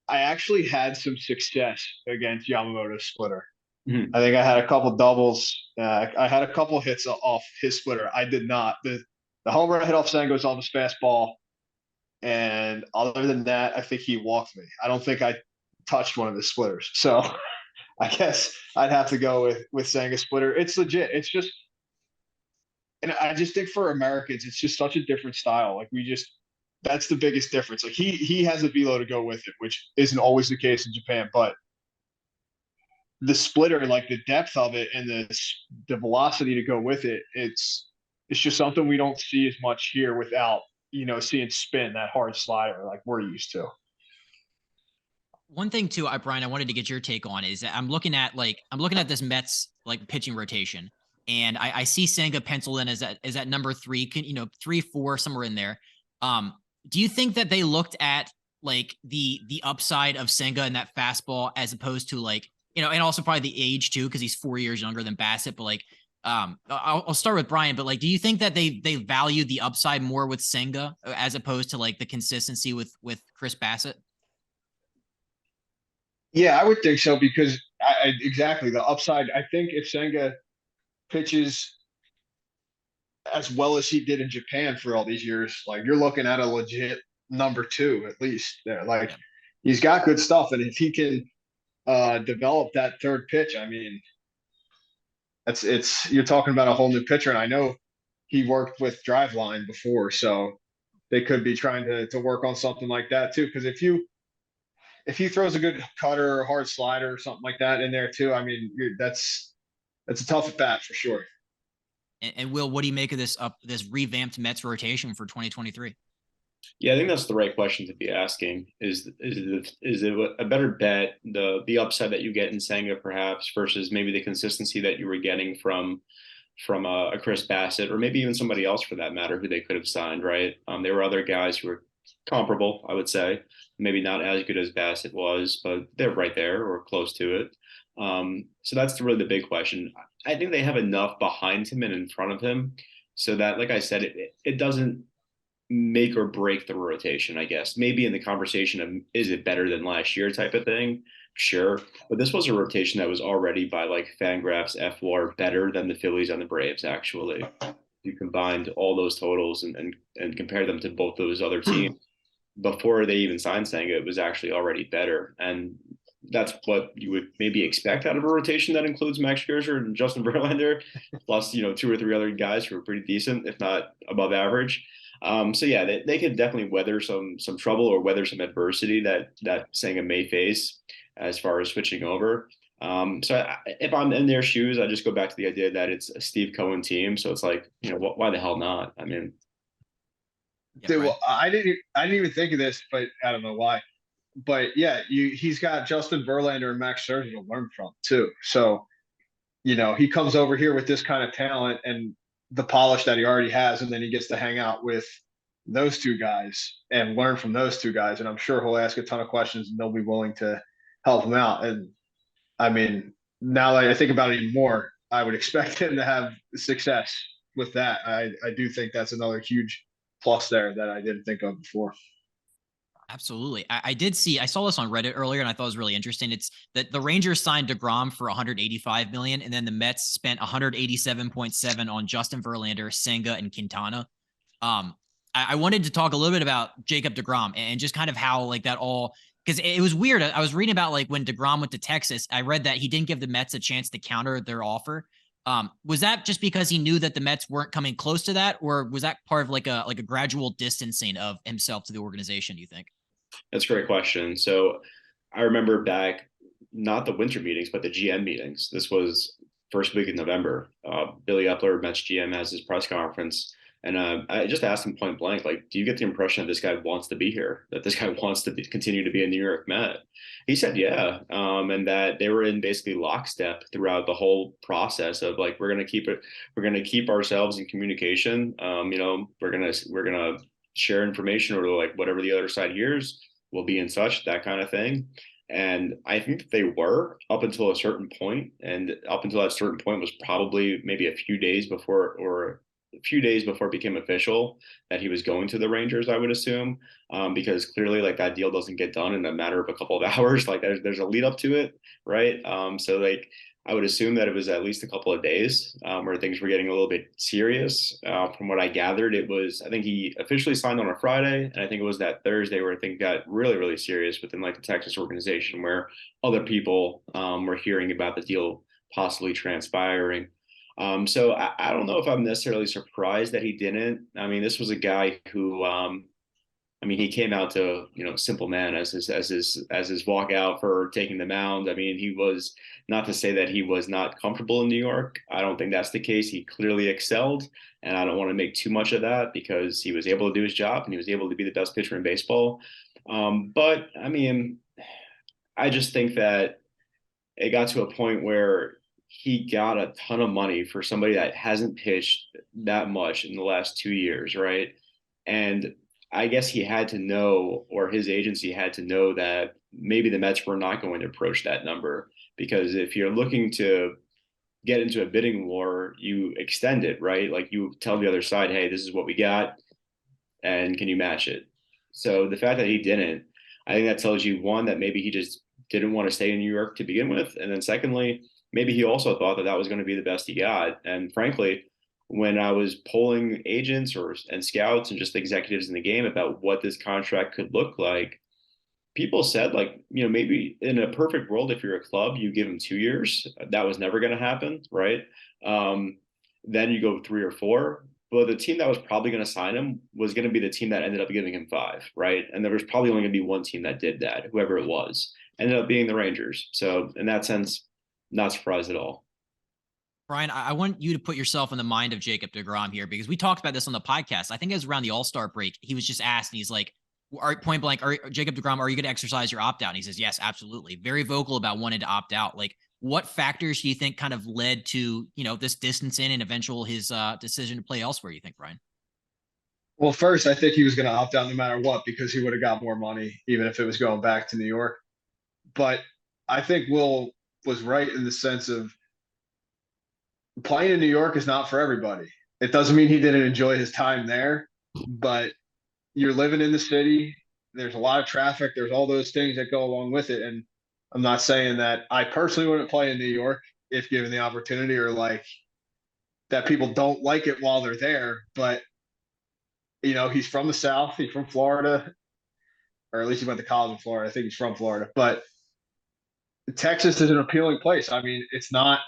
I actually had some success against Yamamoto's splitter. Mm-hmm. I think I had a couple doubles. I had a couple hits off his splitter. I did not. The home run I hit off Senga was on his fastball. And other than that, I think he walked me. I don't think I touched one of his splitters. So I guess I'd have to go with Senga splitter. It's legit. It's just, and I just think for Americans, it's just such a different style. Like that's the biggest difference. Like he has a velo to go with it, which isn't always the case in Japan, but the splitter, like the depth of it and the velocity to go with it, it's just something we don't see as much here without seeing spin, that hard slider like we're used to. One thing too, Brian, I wanted to get your take on is that I'm looking at this Mets like pitching rotation, and I see Senga penciled in as that number 3, 3, 4, somewhere in there. Do you think that they looked at like the upside of Senga and that fastball as opposed to like, and also probably the age too, because he's 4 years younger than Bassett, but like, I'll start with Brian, but like, do you think that they value the upside more with Senga as opposed to like the consistency with Chris Bassett? Yeah, I would think so, because exactly the upside. I think if Senga pitches as well as he did in Japan for all these years, like you're looking at a legit number 2 at least there. Like he's got good stuff, and if he can develop that 3rd pitch, I mean, you're talking about a whole new pitcher. And I know he worked with Driveline before, so they could be trying to work on something like that too. Because if he throws a good cutter or hard slider or something like that in there too, I mean, that's a tough at bat for sure. And Will, what do you make of this revamped Mets rotation for 2023? Yeah, I think that's the right question to be asking. Is it a better bet, the upside that you get in Senga perhaps versus maybe the consistency that you were getting from a Chris Bassett, or maybe even somebody else for that matter who they could have signed, right? There were other guys who were comparable, I would say, maybe not as good as Bassett was, but they're right there or close to it. So that's really the big question. I think they have enough behind him and in front of him so that, like I said, it doesn't make or break the rotation, I guess. Maybe in the conversation of is it better than last year type of thing, sure. But this was a rotation that was already by like Fangraphs F4 better than the Phillies and the Braves actually. You combined all those totals and compare them to both those other teams before they even signed Senga, it was actually already better. And that's what you would maybe expect out of a rotation that includes Max Scherzer and Justin Verlander, plus, two or three other guys who are pretty decent, if not above average. So yeah, they could definitely weather some trouble or weather some adversity that Senga may face as far as switching over. If I'm in their shoes, I just go back to the idea that it's a Steve Cohen team. So it's like, why the hell not? I mean, Yeah, Dude, right. well, I didn't even think of this, but I don't know why. But yeah, he's got Justin Verlander and Max Scherzer to learn from too. So, he comes over here with this kind of talent and the polish that he already has, and then he gets to hang out with those two guys and learn from those two guys. And I'm sure he'll ask a ton of questions and they'll be willing to help him out. And I mean, now that I think about it even more, I would expect him to have success with that. I do think that's another huge plus there that I didn't think of before. Absolutely. I saw this on Reddit earlier and I thought it was really interesting. It's that the Rangers signed DeGrom for 185 million and then the Mets spent 187.7 on Justin Verlander, Senga, and Quintana. I wanted to talk a little bit about Jacob DeGrom and just kind of how like that all, because it was weird. I was reading about like when DeGrom went to Texas, I read that he didn't give the Mets a chance to counter their offer. Was that just because he knew that the Mets weren't coming close to that, or was that part of like a gradual distancing of himself to the organization, do you think? that's a great question. So I remember back, not the winter meetings, but the GM meetings. This was first week in November. Billy Epler, Mets GM, has his press conference. And I just asked him point blank, like, do you get the impression that this guy wants to be here, that this guy wants to continue to be a New York Met? He said, yeah, and that they were in basically lockstep throughout the whole process of like, we're gonna keep ourselves in communication. We're gonna share information or like whatever the other side hears, we'll be in touch, that kind of thing. And I think that they were up until a certain point, and up until that certain point was probably maybe a few days before or a few days before it became official that he was going to the Rangers, I would assume, because clearly like that deal doesn't get done in a matter of a couple of hours. Like there's a lead up to it, right? So like I would assume that it was at least a couple of days where things were getting a little bit serious. From what I gathered, I think he officially signed on a Friday, and I think it was that Thursday where I think got really, really serious within like the Texas organization, where other people were hearing about the deal possibly transpiring. So I don't know if I'm necessarily surprised that he didn't. I mean, this was a guy who, he came out to, simple man as his walkout for taking the mound. I mean, he was, not to say that he was not comfortable in New York. I don't think that's the case. He clearly excelled, and I don't want to make too much of that because he was able to do his job and he was able to be the best pitcher in baseball. But I mean, I just think that it got to a point where he got a ton of money for somebody that hasn't pitched that much in the last 2 years, right? And I guess he had to know, or his agency had to know, that maybe the Mets were not going to approach that number. Because if you're looking to get into a bidding war, you extend it, right? Like you tell the other side, hey, this is what we got, and can you match it? So the fact that he didn't, I think that tells you, one, that maybe he just didn't want to stay in New York to begin with, and then secondly, maybe he also thought that that was going to be the best he got. And frankly, when I was polling agents and scouts and just executives in the game about what this contract could look like, people said like, maybe in a perfect world, if you're a club, you give him 2 years. That was never going to happen, right? Um, then you go 3 or 4. But the team that was probably going to sign him was going to be the team that ended up giving him 5, right? And there was probably only going to be one team that did that, whoever it was, ended up being the Rangers. So in that sense, not surprised at all. Brian, I want you to put yourself in the mind of Jacob DeGrom here because we talked about this on the podcast. I think it was around the All-Star break. He was just asked, and he's like, point blank, Jacob DeGrom, are you going to exercise your opt out? And he says, yes, absolutely. Very vocal about wanting to opt out. Like, what factors do you think kind of led to, this distancing and eventual his decision to play elsewhere, you think, Brian? Well, first, I think he was going to opt out no matter what because he would have got more money, even if it was going back to New York. But I think Will was right in the sense of playing in New York is not for everybody. It doesn't mean he didn't enjoy his time there, but you're living in the city. There's a lot of traffic. There's all those things that go along with it. And I'm not saying that I personally wouldn't play in New York if given the opportunity, or like that people don't like it while they're there. But he's from the South. He's from Florida, or at least he went to college in Florida. I think he's from Florida. But Texas is an appealing place. I mean, it's not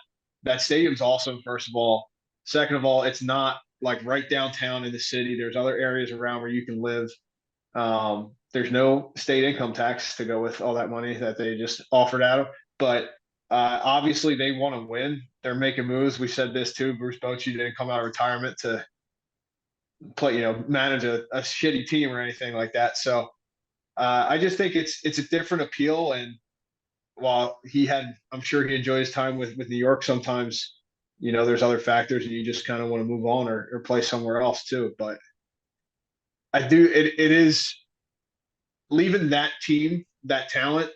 that stadium's awesome, first of all. Second of all, it's not like right downtown in the city. There's other areas around where you can live. There's no state income tax to go with all that money that they just offered out. But obviously, they want to win. They're making moves. We said this too. Bruce Bochy didn't come out of retirement to play, manage a shitty team or anything like that. So I just think it's a different appeal. And while I'm sure he enjoys time with New York. Sometimes, there's other factors, and you just kind of want to move on or play somewhere else too. But I do. It is leaving that team, that talent.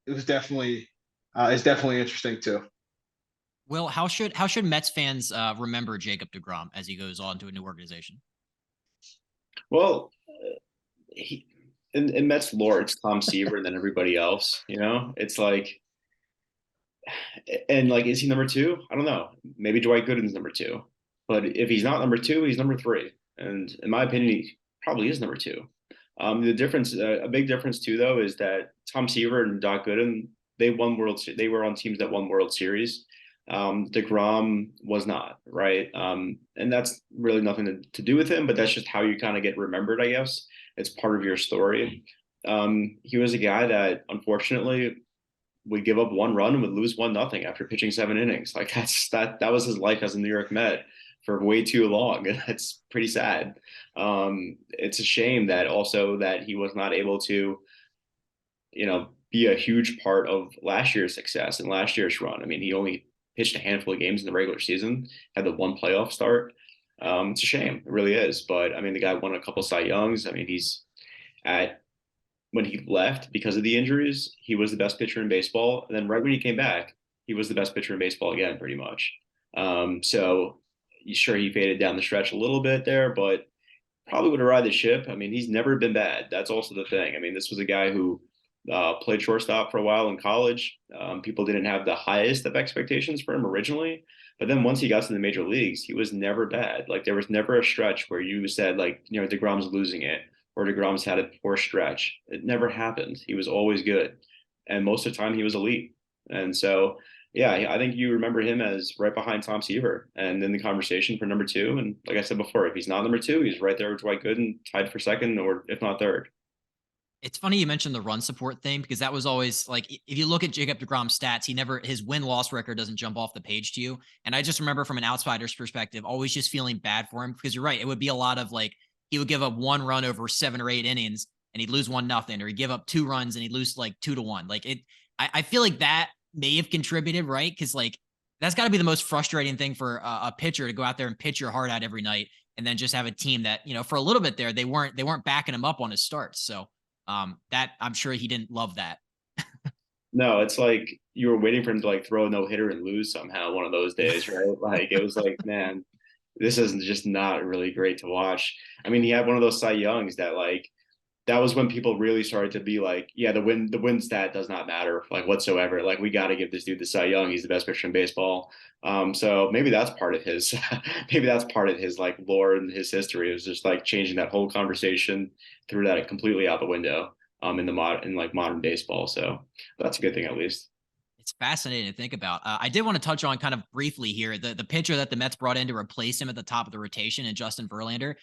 It was definitely it's definitely interesting too. Will, how should Mets fans remember Jacob deGrom as he goes on to a new organization? Well, he in Mets lore, it's Tom Seaver and then everybody else. It's like, and like, is he number two? I don't know. Maybe Dwight Gooden's number two, but if he's not number two, he's number three. And in my opinion, he probably is number two. The difference, a big difference too, though, is that Tom Seaver and Doc Gooden, they were on teams that won World Series. DeGrom was not, right? And that's really nothing to do with him, but that's just how you kind of get remembered, I guess. It's part of your story. He was a guy that unfortunately would give up one run and would lose 1-0 after pitching 7 innings. Like that was his life as a New York Met for way too long. And that's pretty sad. It's a shame that he was not able to, be a huge part of last year's success and last year's run. I mean, he only pitched a handful of games in the regular season, had the one playoff start. It's a shame. It really is. But I mean, the guy won a couple Cy Youngs. I mean, when he left because of the injuries, he was the best pitcher in baseball. And then right when he came back, he was the best pitcher in baseball again, pretty much. So sure, he faded down the stretch a little bit there, but probably would have ride the ship. I mean, he's never been bad. That's also the thing. I mean, this was a guy who played shortstop for a while in college. People didn't have the highest of expectations for him originally, but then once he got to the major leagues, he was never bad. Like there was never a stretch where you said like, DeGrom's losing it or DeGrom's had a poor stretch. It never happened. He was always good. And most of the time he was elite. And so, yeah, I think you remember him as right behind Tom Seaver and in the conversation for number two. And like I said before, if he's not number two, he's right there with Dwight Gooden, tied for second, or if not third. It's funny you mentioned the run support thing because that was always like, if you look at Jacob deGrom's stats, his win-loss record doesn't jump off the page to you. And I just remember from an outsider's perspective, always just feeling bad for him because you're right. It would be a lot of like, he would give up 1 run over 7 or 8 innings and he'd lose 1-0, or he'd give up 2 runs and he'd lose like 2-1. Like I feel like that may have contributed, right? Because like, that's got to be the most frustrating thing for a pitcher to go out there and pitch your heart out every night. And then just have a team that, for a little bit there, they weren't backing him up on his starts. So that I'm sure he didn't love that. No, it's like you were waiting for him to like throw a no hitter and lose somehow one of those days, right? Like it was like, man, this is just not really great to watch. I mean, he had one of those Cy Youngs that was when people really started to be like, yeah, the win stat does not matter like whatsoever. Like we got to give this dude the Cy Young. He's the best pitcher in baseball. So maybe that's part of his, maybe that's part of his like lore and his history. It was just like changing that whole conversation, threw that completely out the window. In modern baseball. So that's a good thing, at least. It's fascinating to think about. I did want to touch on kind of briefly here the pitcher that the Mets brought in to replace him at the top of the rotation, and Justin Verlander.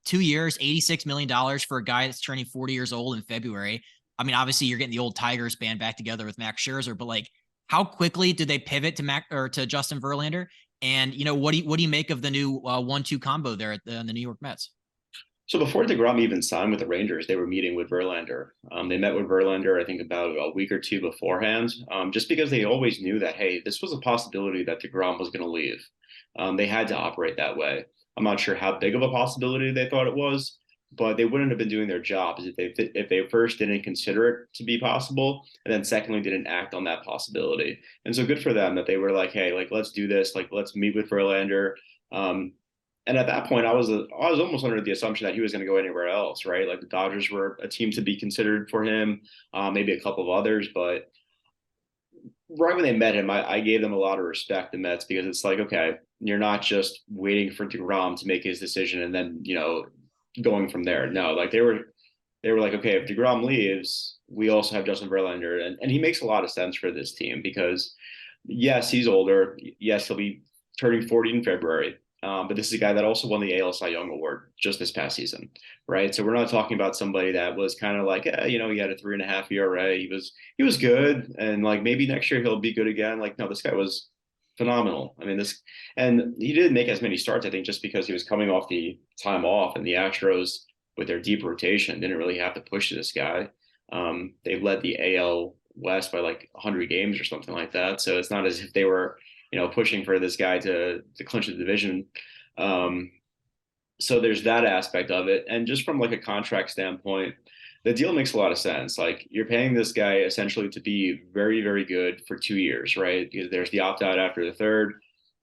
2 years, $86 million for a guy that's turning 40 years old in February. I mean, obviously you're getting the old Tigers band back together with Max Scherzer, but like, how quickly did they pivot to Justin Verlander? And what do you make of the new 1-2 combo there at the New York Mets? So before DeGrom even signed with the Rangers, they were meeting with Verlander. They met with Verlander, I think, about a week or two beforehand, just because they always knew that, hey, this was a possibility that DeGrom was going to leave. They had to operate that way. I'm not sure how big of a possibility they thought it was, but they wouldn't have been doing their jobs if they first didn't consider it to be possible, and then secondly didn't act on that possibility. And so good for them that they were like, hey, like let's do this, like let's meet with Verlander. And at that point, I was almost under the assumption that he was going to go anywhere else, right? Like the Dodgers were a team to be considered for him, maybe a couple of others. But right when they met him, I gave them a lot of respect, the Mets, because it's like, okay, you're not just waiting for DeGrom to make his decision and then, going from there. No, like they were like, okay, if DeGrom leaves, we also have Justin Verlander. And he makes a lot of sense for this team because, yes, he's older. Yes, he'll be turning 40 in February. But this is a guy that also won the AL Cy Young Award just this past season, right? So we're not talking about somebody that was kind of like, he had a 3.5 ERA. He was good, and like maybe next year he'll be good again. Like, no, this guy was phenomenal. I mean, and he didn't make as many starts, I think, just because he was coming off the time off, and the Astros with their deep rotation didn't really have to push this guy. They led the AL West by like 100 games or something like that. So it's not as if they were pushing for this guy to clinch the division. So there's that aspect of it. And just from like a contract standpoint, the deal makes a lot of sense. Like you're paying this guy essentially to be very, very good for 2 years, right? Because there's the opt out after the third.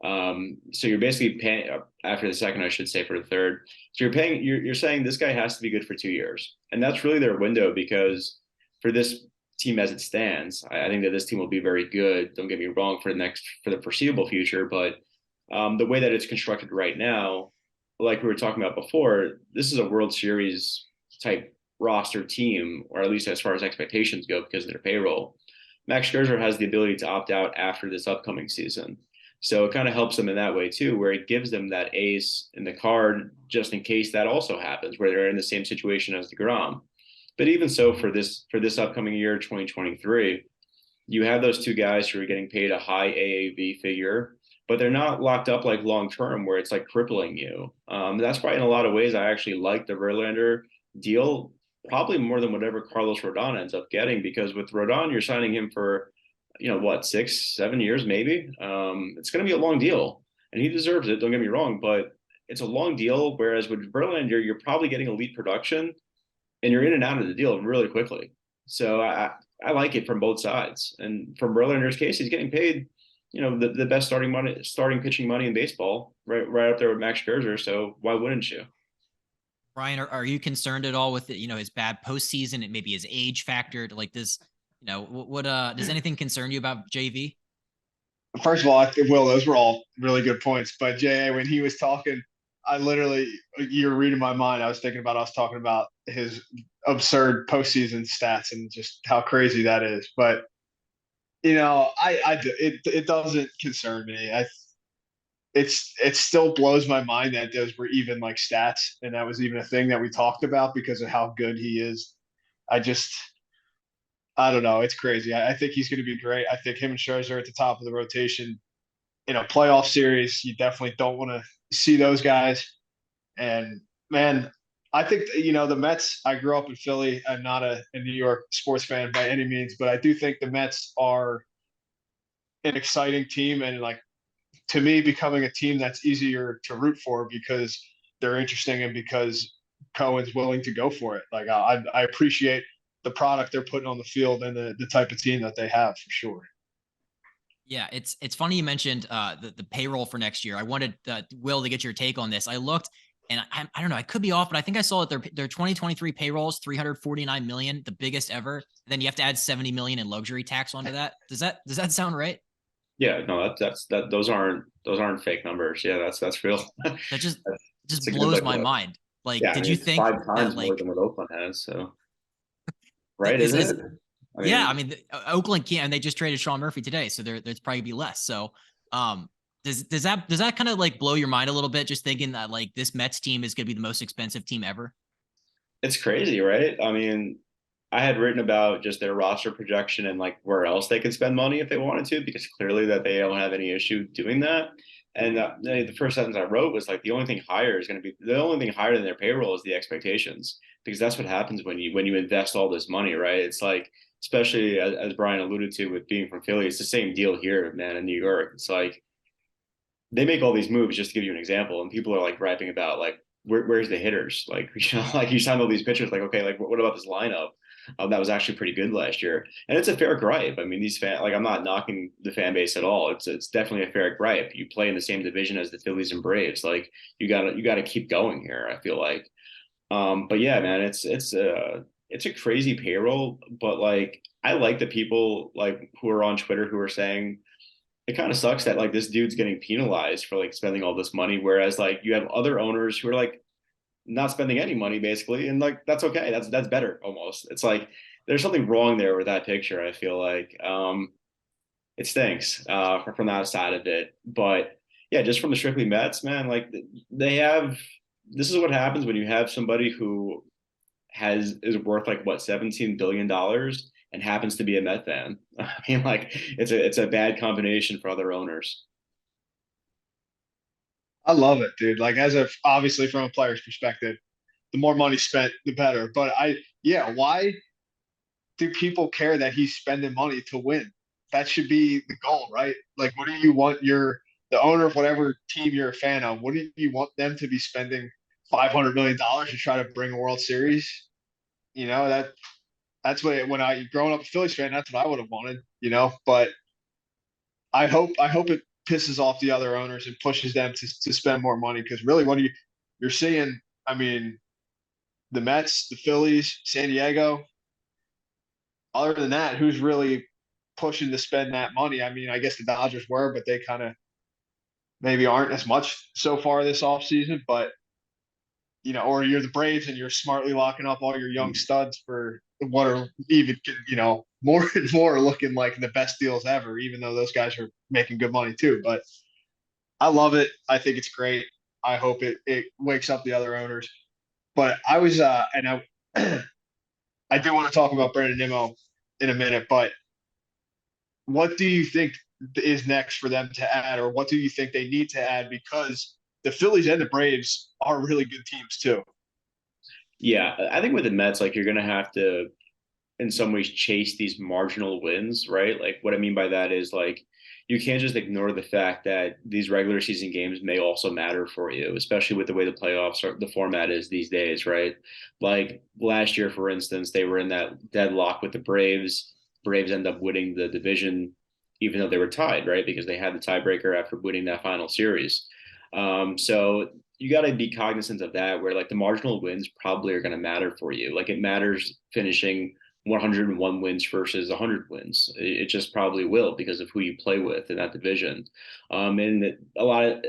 So you're basically paying after the second, I should say, for the third. So you're saying this guy has to be good for 2 years. And that's really their window because for this team as it stands, I think that this team will be very good. Don't get me wrong for the foreseeable future, but the way that it's constructed right now, like we were talking about before, this is a World Series type roster team, or at least as far as expectations go, because of their payroll. Max Scherzer has the ability to opt out after this upcoming season. So it kind of helps them in that way too, where it gives them that ace in the card just in case that also happens, where they're in the same situation as DeGrom. But even so, for this upcoming year, 2023, you have those two guys who are getting paid a high AAV figure, but they're not locked up like long term where it's like crippling you. That's why in a lot of ways I actually like the Verlander deal probably more than whatever Carlos Rodon ends up getting, because with Rodon you're signing him for 6-7 years maybe. It's going to be a long deal, and he deserves it. Don't get me wrong, but it's a long deal. Whereas with Verlander, you're probably getting elite production, and you're in and out of the deal really quickly. So I like it from both sides. And from Verlander's case, he's getting paid, the best starting pitching money in baseball, right up there with Max Scherzer. So why wouldn't you? Ryan, are you concerned at all with his bad postseason and maybe his age factor? Like this, what does anything concern you about JV? First of all, Will, those were all really good points. But JA, when he was talking, you were reading my mind. I was thinking about us talking about his absurd postseason stats and just how crazy that is. But it doesn't concern me. It still blows my mind that those were even like stats, and that was even a thing that we talked about because of how good he is. I don't know. It's crazy. I think he's going to be great. I think him and Scherzer are at the top of the rotation. In a playoff series, you definitely don't want to see those guys. And man, I think the Mets. I grew up in Philly. I'm not a New York sports fan by any means, but I do think the Mets are an exciting team, and like to me, becoming a team that's easier to root for because they're interesting and because Cohen's willing to go for it. Like I appreciate the product they're putting on the field and the type of team that they have for sure. Yeah, it's funny you mentioned the payroll for next year. I wanted Will to get your take on this. I looked, and I don't know, I could be off, but I think I saw that their 2023 payrolls 349 million, the biggest ever. Then you have to add 70 million in luxury tax onto that. Does that sound right? Yeah, no, those aren't fake numbers. Yeah, that's real. That just That's a good blows my mind. Like, Yeah, I did mean, you it's think 5 times that more like than what Oakland has. So right, is isn't it? I yeah, I mean, mean, Oakland can't, and they just traded Sean Murphy today, so there's probably be less. So, um, does that kind of like blow your mind a little bit, just thinking that like this Mets team is going to be the most expensive team ever? it's crazy, right? I mean, I had written about just their roster projection and like where else they could spend money if they wanted to, because clearly that they don't have any issue doing that. And the first sentence I wrote was like the only thing higher than their payroll is the expectations, because that's what happens when you invest all this money, right? It's like, especially as Brian alluded to with being from Philly, it's the same deal here, man, in New York. It's like they make all these moves, just to give you an example, and people are like rapping about like where's the hitters, like like you signed all these pitchers, like okay, like what about this lineup? that was actually pretty good last year. And it's a fair gripe. I mean, I'm not knocking the fan base at all. It's definitely a fair gripe. You play in the same division as the Phillies and Braves. Like you gotta keep going here, I feel like. But yeah, man, it's a crazy payroll, but like I like the people like who are on Twitter who are saying it kind of sucks that like this dude's getting penalized for like spending all this money, whereas like you have other owners who are like not spending any money basically, and like that's okay. That's better almost. It's like there's something wrong there with that picture. I feel like it stinks from that side of it, but yeah, just from the strictly Mets, man, like they have. This is what happens when you have somebody who is worth like what $17 billion and happens to be a Met fan. I mean, like it's a bad combination for other owners. I love it, dude. Like obviously from a player's perspective, the more money spent, the better. But yeah, why do people care that he's spending money to win? That should be the goal, right? Like, what do you want the owner of whatever team you're a fan of? What do you want them to be spending $500 million to try to bring a World Series? You know, that's what when I growing up a Phillies fan, that's what I would have wanted, but I hope it pisses off the other owners and pushes them to spend more money, because really you're seeing, I mean, the Mets, the Phillies, San Diego. Other than that, who's really pushing to spend that money? I mean, I guess the Dodgers were, but they kind of maybe aren't as much so far this offseason. But or you're the Braves and you're smartly locking up all your young studs for what are even, more and more looking like the best deals ever, even though those guys are making good money too. But I love it. I think it's great. I hope it wakes up the other owners. But I was and I I do want to talk about Brandon Nimmo in a minute, but what do you think is next for them to add, or what do you think they need to add? Because the Phillies and the Braves are really good teams too. Yeah, I think with the Mets, like you're gonna have to in some ways chase these marginal wins, right? Like what I mean by that is like you can't just ignore the fact that these regular season games may also matter for you, especially with the way the playoffs the format is these days, right? Like last year, for instance, they were in that deadlock with the Braves. Braves end up winning the division, even though they were tied, right? Because they had the tiebreaker after winning that final series. So you got to be cognizant of that, where like the marginal wins probably are going to matter for you. Like it matters finishing 101 wins versus 100 wins. It just probably will because of who you play with in that division. And a lot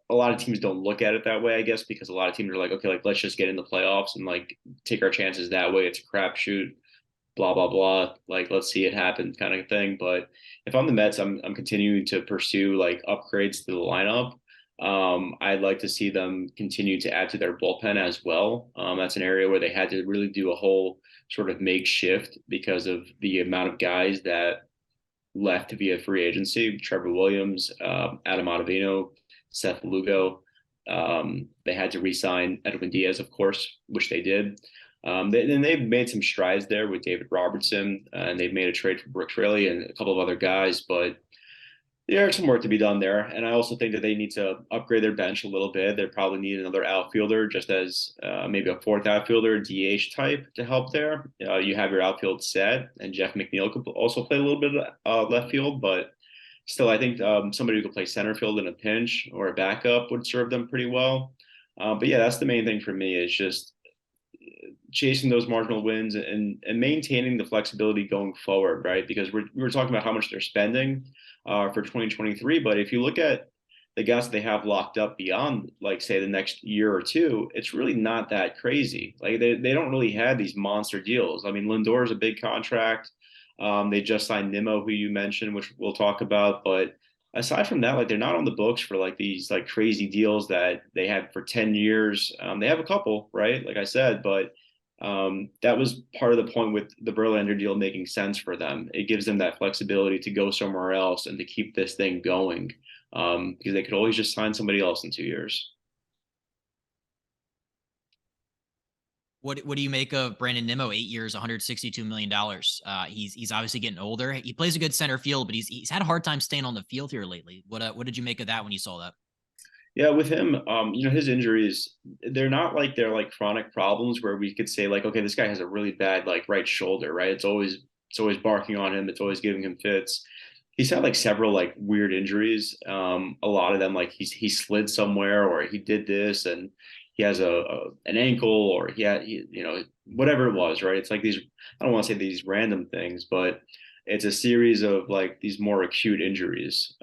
of teams don't look at it that way, I guess, because a lot of teams are like, okay, like let's just get in the playoffs and like take our chances that way. It's a crapshoot, blah blah blah. Like let's see it happen, kind of thing. But if I'm the Mets, I'm continuing to pursue like upgrades to the lineup. I'd like to see them continue to add to their bullpen as well. That's an area where they had to really do a whole sort of makeshift because of the amount of guys that left via free agency. Trevor Williams, Adam Ottavino, Seth Lugo. They had to re-sign Edwin Diaz, of course, which they did. And they've made some strides there with David Robertson, and they've made a trade for Brooks Raley and a couple of other guys, but there's some work to be done there. And I also think that they need to upgrade their bench a little bit. They probably need another outfielder, just as maybe a fourth outfielder, DH type to help there. You have your outfield set, and Jeff McNeil could also play a little bit of left field, but still, I think somebody who could play center field in a pinch or a backup would serve them pretty well. But yeah, that's the main thing for me is just chasing those marginal wins and maintaining the flexibility going forward, right? Because we were talking about how much they're spending for 2023, but if you look at the guys that they have locked up beyond, like say the next year or two, it's really not that crazy. Like they don't really have these monster deals. I mean, Lindor is a big contract. They just signed Nimmo, who you mentioned, which we'll talk about, but aside from that, like they're not on the books for like these like crazy deals that they had for 10 years. They have a couple, right? Like I said, but that was part of the point with the Verlander deal making sense for them. It gives them that flexibility to go somewhere else and to keep this thing going because they could always just sign somebody else in 2 years. What do you make of Brandon Nimmo? 8 years, $162 million. He's obviously getting older. He plays a good center field, but he's had a hard time staying on the field here lately. What did you make of that when you saw that? Yeah, with him, his injuries, they're like chronic problems where we could say like, okay, this guy has a really bad like right shoulder, right? It's always barking on him, it's always giving him fits. He's had like several like weird injuries. A lot of them like he slid somewhere or he did this and he has an ankle or whatever it was, right? It's like these I don't want to say these random things, but it's a series of like these more acute injuries,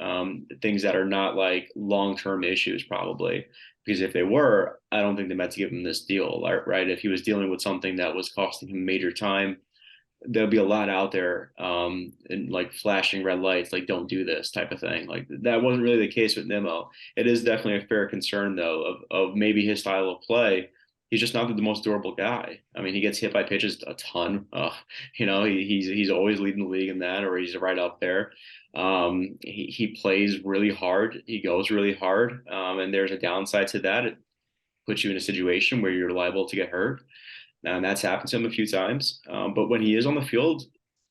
things that are not like long-term issues probably. Because if they were, I don't think the Mets give him this deal, right? If he was dealing with something that was costing him major time, there'll be a lot out there, and like flashing red lights, like don't do this type of thing. Like that wasn't really the case with Nimmo. It is definitely a fair concern though of maybe his style of play. He's just not the most durable guy. I mean, he gets hit by pitches a ton. He's always leading the league in that, or he's right up there. He plays really hard. He goes really hard, and there's a downside to that. It puts you in a situation where you're liable to get hurt, and that's happened to him a few times. But when he is on the field,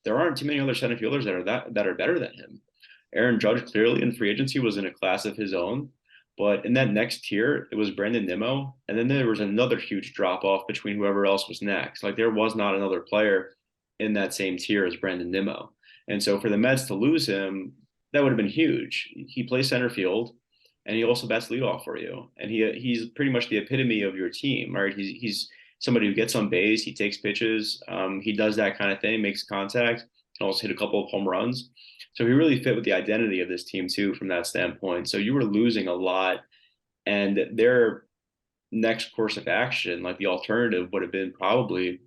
there aren't too many other center fielders that are better than him. Aaron Judge clearly in free agency was in a class of his own, but in that next tier, it was Brandon Nimmo, and then there was another huge drop off between whoever else was next. Like there was not another player in that same tier as Brandon Nimmo, and so for the Mets to lose him, that would have been huge. He plays center field, and he also bats leadoff for you, and he's pretty much the epitome of your team, right? He's somebody who gets on base, he takes pitches, he does that kind of thing, makes contact, can also hit a couple of home runs. So he really fit with the identity of this team too, from that standpoint. So you were losing a lot, and their next course of action, like the alternative, would have been probably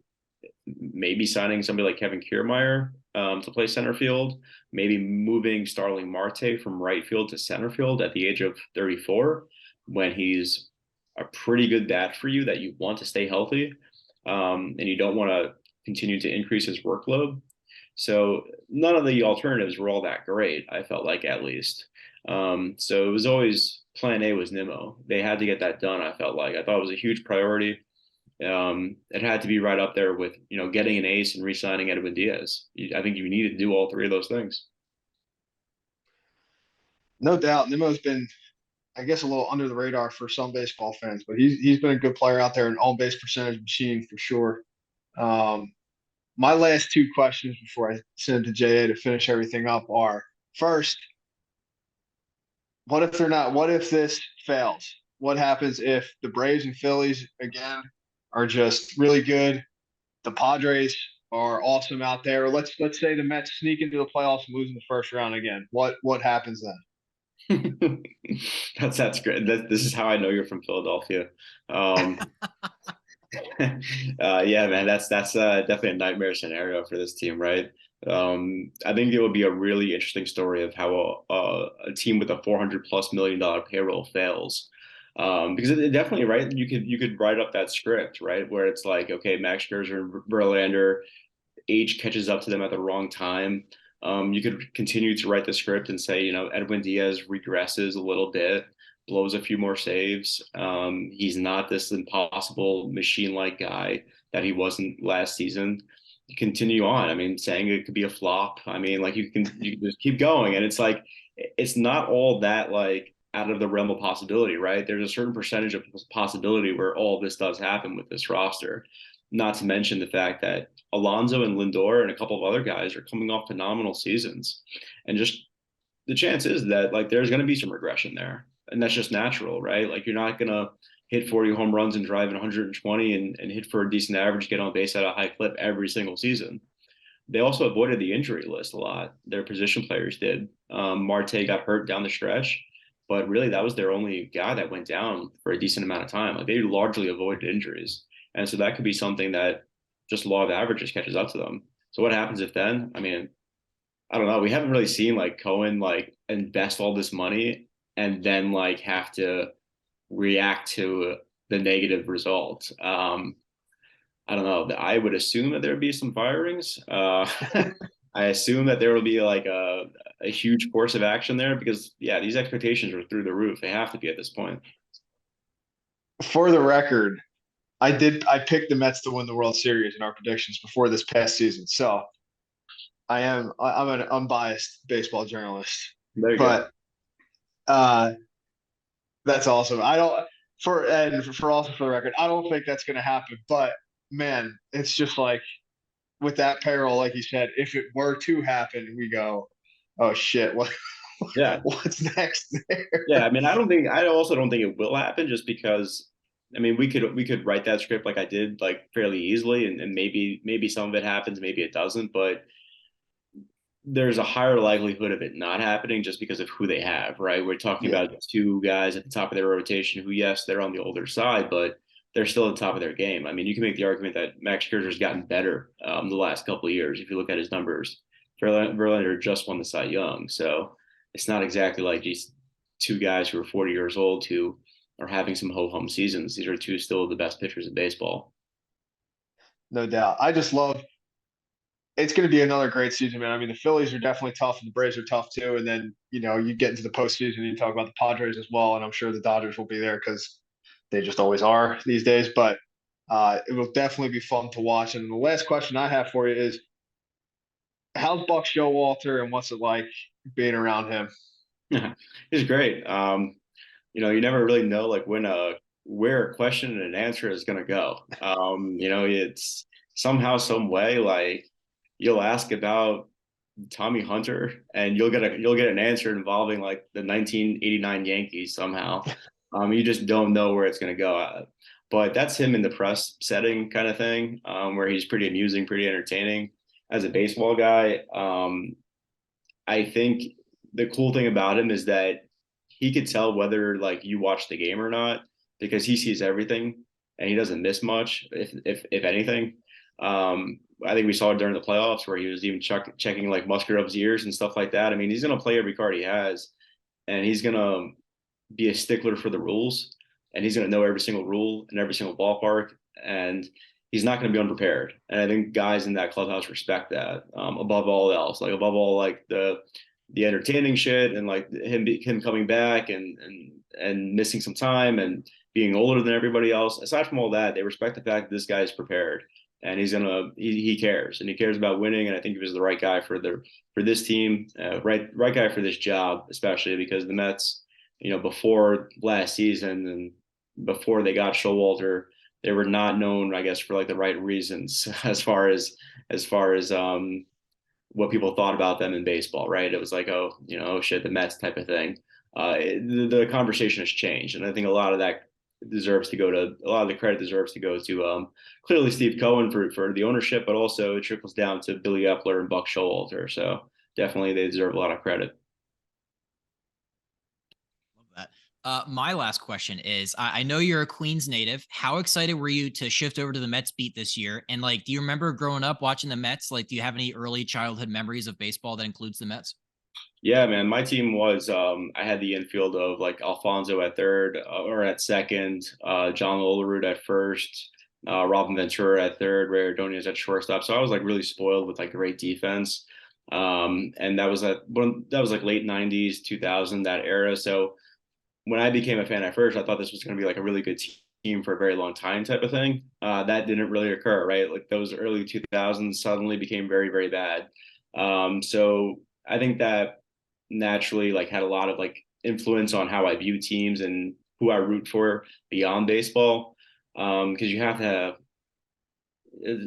maybe signing somebody like Kevin Kiermaier, to play center field, maybe moving Starling Marte from right field to center field at the age of 34, when he's a pretty good bat for you that you want to stay healthy, and you don't want to continue to increase his workload. So none of the alternatives were all that great, I felt like, at least. So it was always plan A was Nimmo. They had to get that done, I felt like. I thought it was a huge priority. It had to be right up there with, getting an ace and re-signing Edwin Diaz. I think you needed to do all three of those things. No doubt. Nimmo's been, I guess, a little under the radar for some baseball fans, but he's been a good player out there, an on base percentage machine for sure. My last two questions before I send it to JA to finish everything up are: first, what if this fails? What happens if the Braves and Phillies again are just really good? The Padres are awesome out there. Let's say the Mets sneak into the playoffs and lose in the first round again. What happens then? That's great. This is how I know you're from Philadelphia. Um, yeah, man, that's definitely a nightmare scenario for this team, right? I think it would be a really interesting story of how a team with a $400+ million payroll fails. Because it definitely, right, you could write up that script, right, where it's like, okay, Max Scherzer, Verlander, age catches up to them at the wrong time. You could continue to write the script and say, Edwin Diaz regresses a little bit, blows a few more saves. He's not this impossible machine-like guy that he wasn't last season. Continue on. I mean, saying it could be a flop. I mean, like you can just keep going, and it's like it's not all that like out of the realm of possibility, right? There's a certain percentage of possibility where all this does happen with this roster. Not to mention the fact that Alonso and Lindor and a couple of other guys are coming off phenomenal seasons, and just the chance is that like there's going to be some regression there, and that's just natural, right? Like you're not going to hit 40 home runs and drive in 120 and hit for a decent average, get on base at a high clip every single season. They also avoided the injury list a lot. Their position players did. Marte got hurt down the stretch, but really that was their only guy that went down for a decent amount of time. Like they largely avoided injuries, and so that could be something that just law of averages catches up to them. So what happens if then? I mean, I don't know. We haven't really seen like Cohen like invest all this money and then like have to react to the negative result. I don't know. I would assume that there would be some firings. I assume that there will be like a huge course of action there because yeah, these expectations are through the roof. They have to be at this point. For the record, I picked the Mets to win the World Series in our predictions before this past season. So I'm an unbiased baseball journalist. There you but go. That's awesome. I don't for also for the record, I don't think that's going to happen. But man, it's just like with that peril, like you said, if it were to happen, we go, oh shit, what Yeah. what's next there? Yeah, I mean, I also don't think it will happen just because, I mean, we could write that script like I did like fairly easily, and maybe some of it happens, maybe it doesn't, but there's a higher likelihood of it not happening just because of who they have, right? We're talking Yeah, about two guys at the top of their rotation who, yes, they're on the older side, but they're still at the top of their game. I mean, you can make the argument that Max Scherzer's gotten better the last couple of years if you look at his numbers. Verlander just won the Cy Young, so it's not exactly like these two guys who are 40 years old who are having some ho hum seasons. These are two still the best pitchers in baseball. no doubt. I just love it's going to be another great season, man. I mean, the Phillies are definitely tough, and the Braves are tough too. And then you get into the postseason, and you talk about the Padres as well, and I'm sure the Dodgers will be there because they just always are these days. But it will definitely be fun to watch. And the last question I have for you is, how's Buck Showalter, and what's it like being around him? He's great. You never really know like when where a question and an answer is gonna go. It's somehow, some way, like you'll ask about Tommy Hunter and you'll get an answer involving like the 1989 Yankees somehow. You just don't know where it's gonna go. But that's him in the press setting kind of thing, where he's pretty amusing, pretty entertaining. As a baseball guy, I think the cool thing about him is that he could tell whether like you watch the game or not because he sees everything and he doesn't miss much, if anything. I think we saw it during the playoffs where he was even checking like Musgrove's ears and stuff like that. I mean, he's gonna play every card he has, and he's gonna be a stickler for the rules, and he's gonna know every single rule in every single ballpark, and he's not gonna be unprepared. And I think guys in that clubhouse respect that above all else, like above all like the entertaining shit and like him coming back and missing some time and being older than everybody else. Aside from all that, they respect the fact that this guy is prepared and he cares and he cares about winning. And I think he was the right guy for this team, right guy for this job, especially because the Mets, before last season and before they got Showalter, they were not known, I guess, for like the right reasons as far as what people thought about them in baseball, right? It was like, oh shit, the Mets type of thing. The conversation has changed, and I think a lot of the credit deserves to go to clearly Steve Cohen for the ownership, but also it trickles down to Billy Epler and Buck Showalter. So definitely they deserve a lot of credit. Love that. My last question is, I know you're a Queens native. How excited were you to shift over to the Mets beat this year? And like, do you remember growing up watching the Mets? Like, do you have any early childhood memories of baseball that includes the Mets? Yeah, man, my team was I had the infield of like Alfonso at third or at second, John Olerud at first, Robin Ventura at third, Ray Ordonez at shortstop. So I was like really spoiled with like great defense. And that was like late 90s, 2000, that era. So when I became a fan at first, I thought this was going to be like a really good team for a very long time type of thing. That didn't really occur, right? Like those early 2000s suddenly became very, very bad. So I think that naturally like had a lot of like influence on how I view teams and who I root for beyond baseball. Because you have to have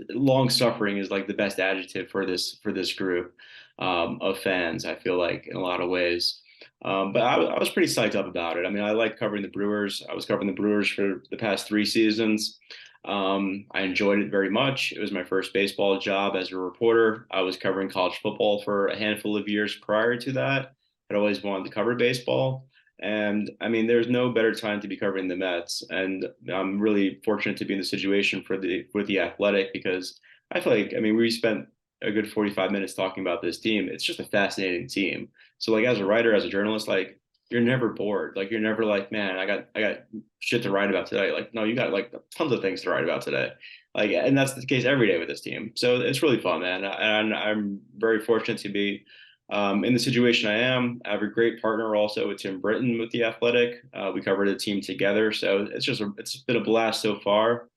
long suffering is like the best adjective for this group of fans. I feel like in a lot of ways. But I was pretty psyched up about it. I mean, I like covering the Brewers. I was covering the Brewers for the past 3 seasons. I enjoyed it very much. It was my first baseball job as a reporter. I was covering college football for a handful of years prior to that. I'd always wanted to cover baseball. And I mean, there's no better time to be covering the Mets. And I'm really fortunate to be in the situation with the Athletic because I feel like, I mean, we spent a good 45 minutes talking about this team. It's just a fascinating team. So like as a writer, as a journalist, like you're never bored. Like you're never like, man, I got shit to write about today. Like, no, you got like tons of things to write about today. Like, and that's the case every day with this team. So it's really fun, man. And I'm very fortunate to be in the situation I am. I have a great partner also with Tim Britton with the Athletic. We covered the team together, so it's been a blast so far.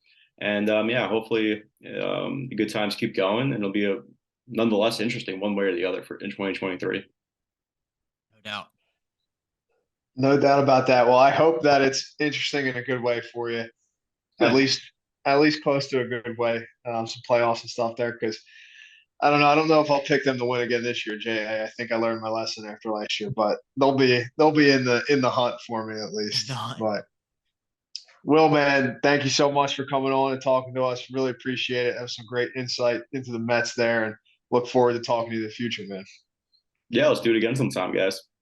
And yeah, hopefully the good times keep going, and it'll be a nonetheless interesting one way or the other for in 2023. No doubt. No doubt about that. Well, I hope that it's interesting in a good way for you. At Yeah. least close to a good way. Some playoffs and stuff there because I don't know. I don't know if I'll pick them to win again this year, Jay. I think I learned my lesson after last year, but they'll be in the hunt for me at least. None. But Will, man, thank you so much for coming on and talking to us. Really appreciate it. Have some great insight into the Mets there, and look forward to talking to you in the future, man. Yeah, let's do it again sometime, guys.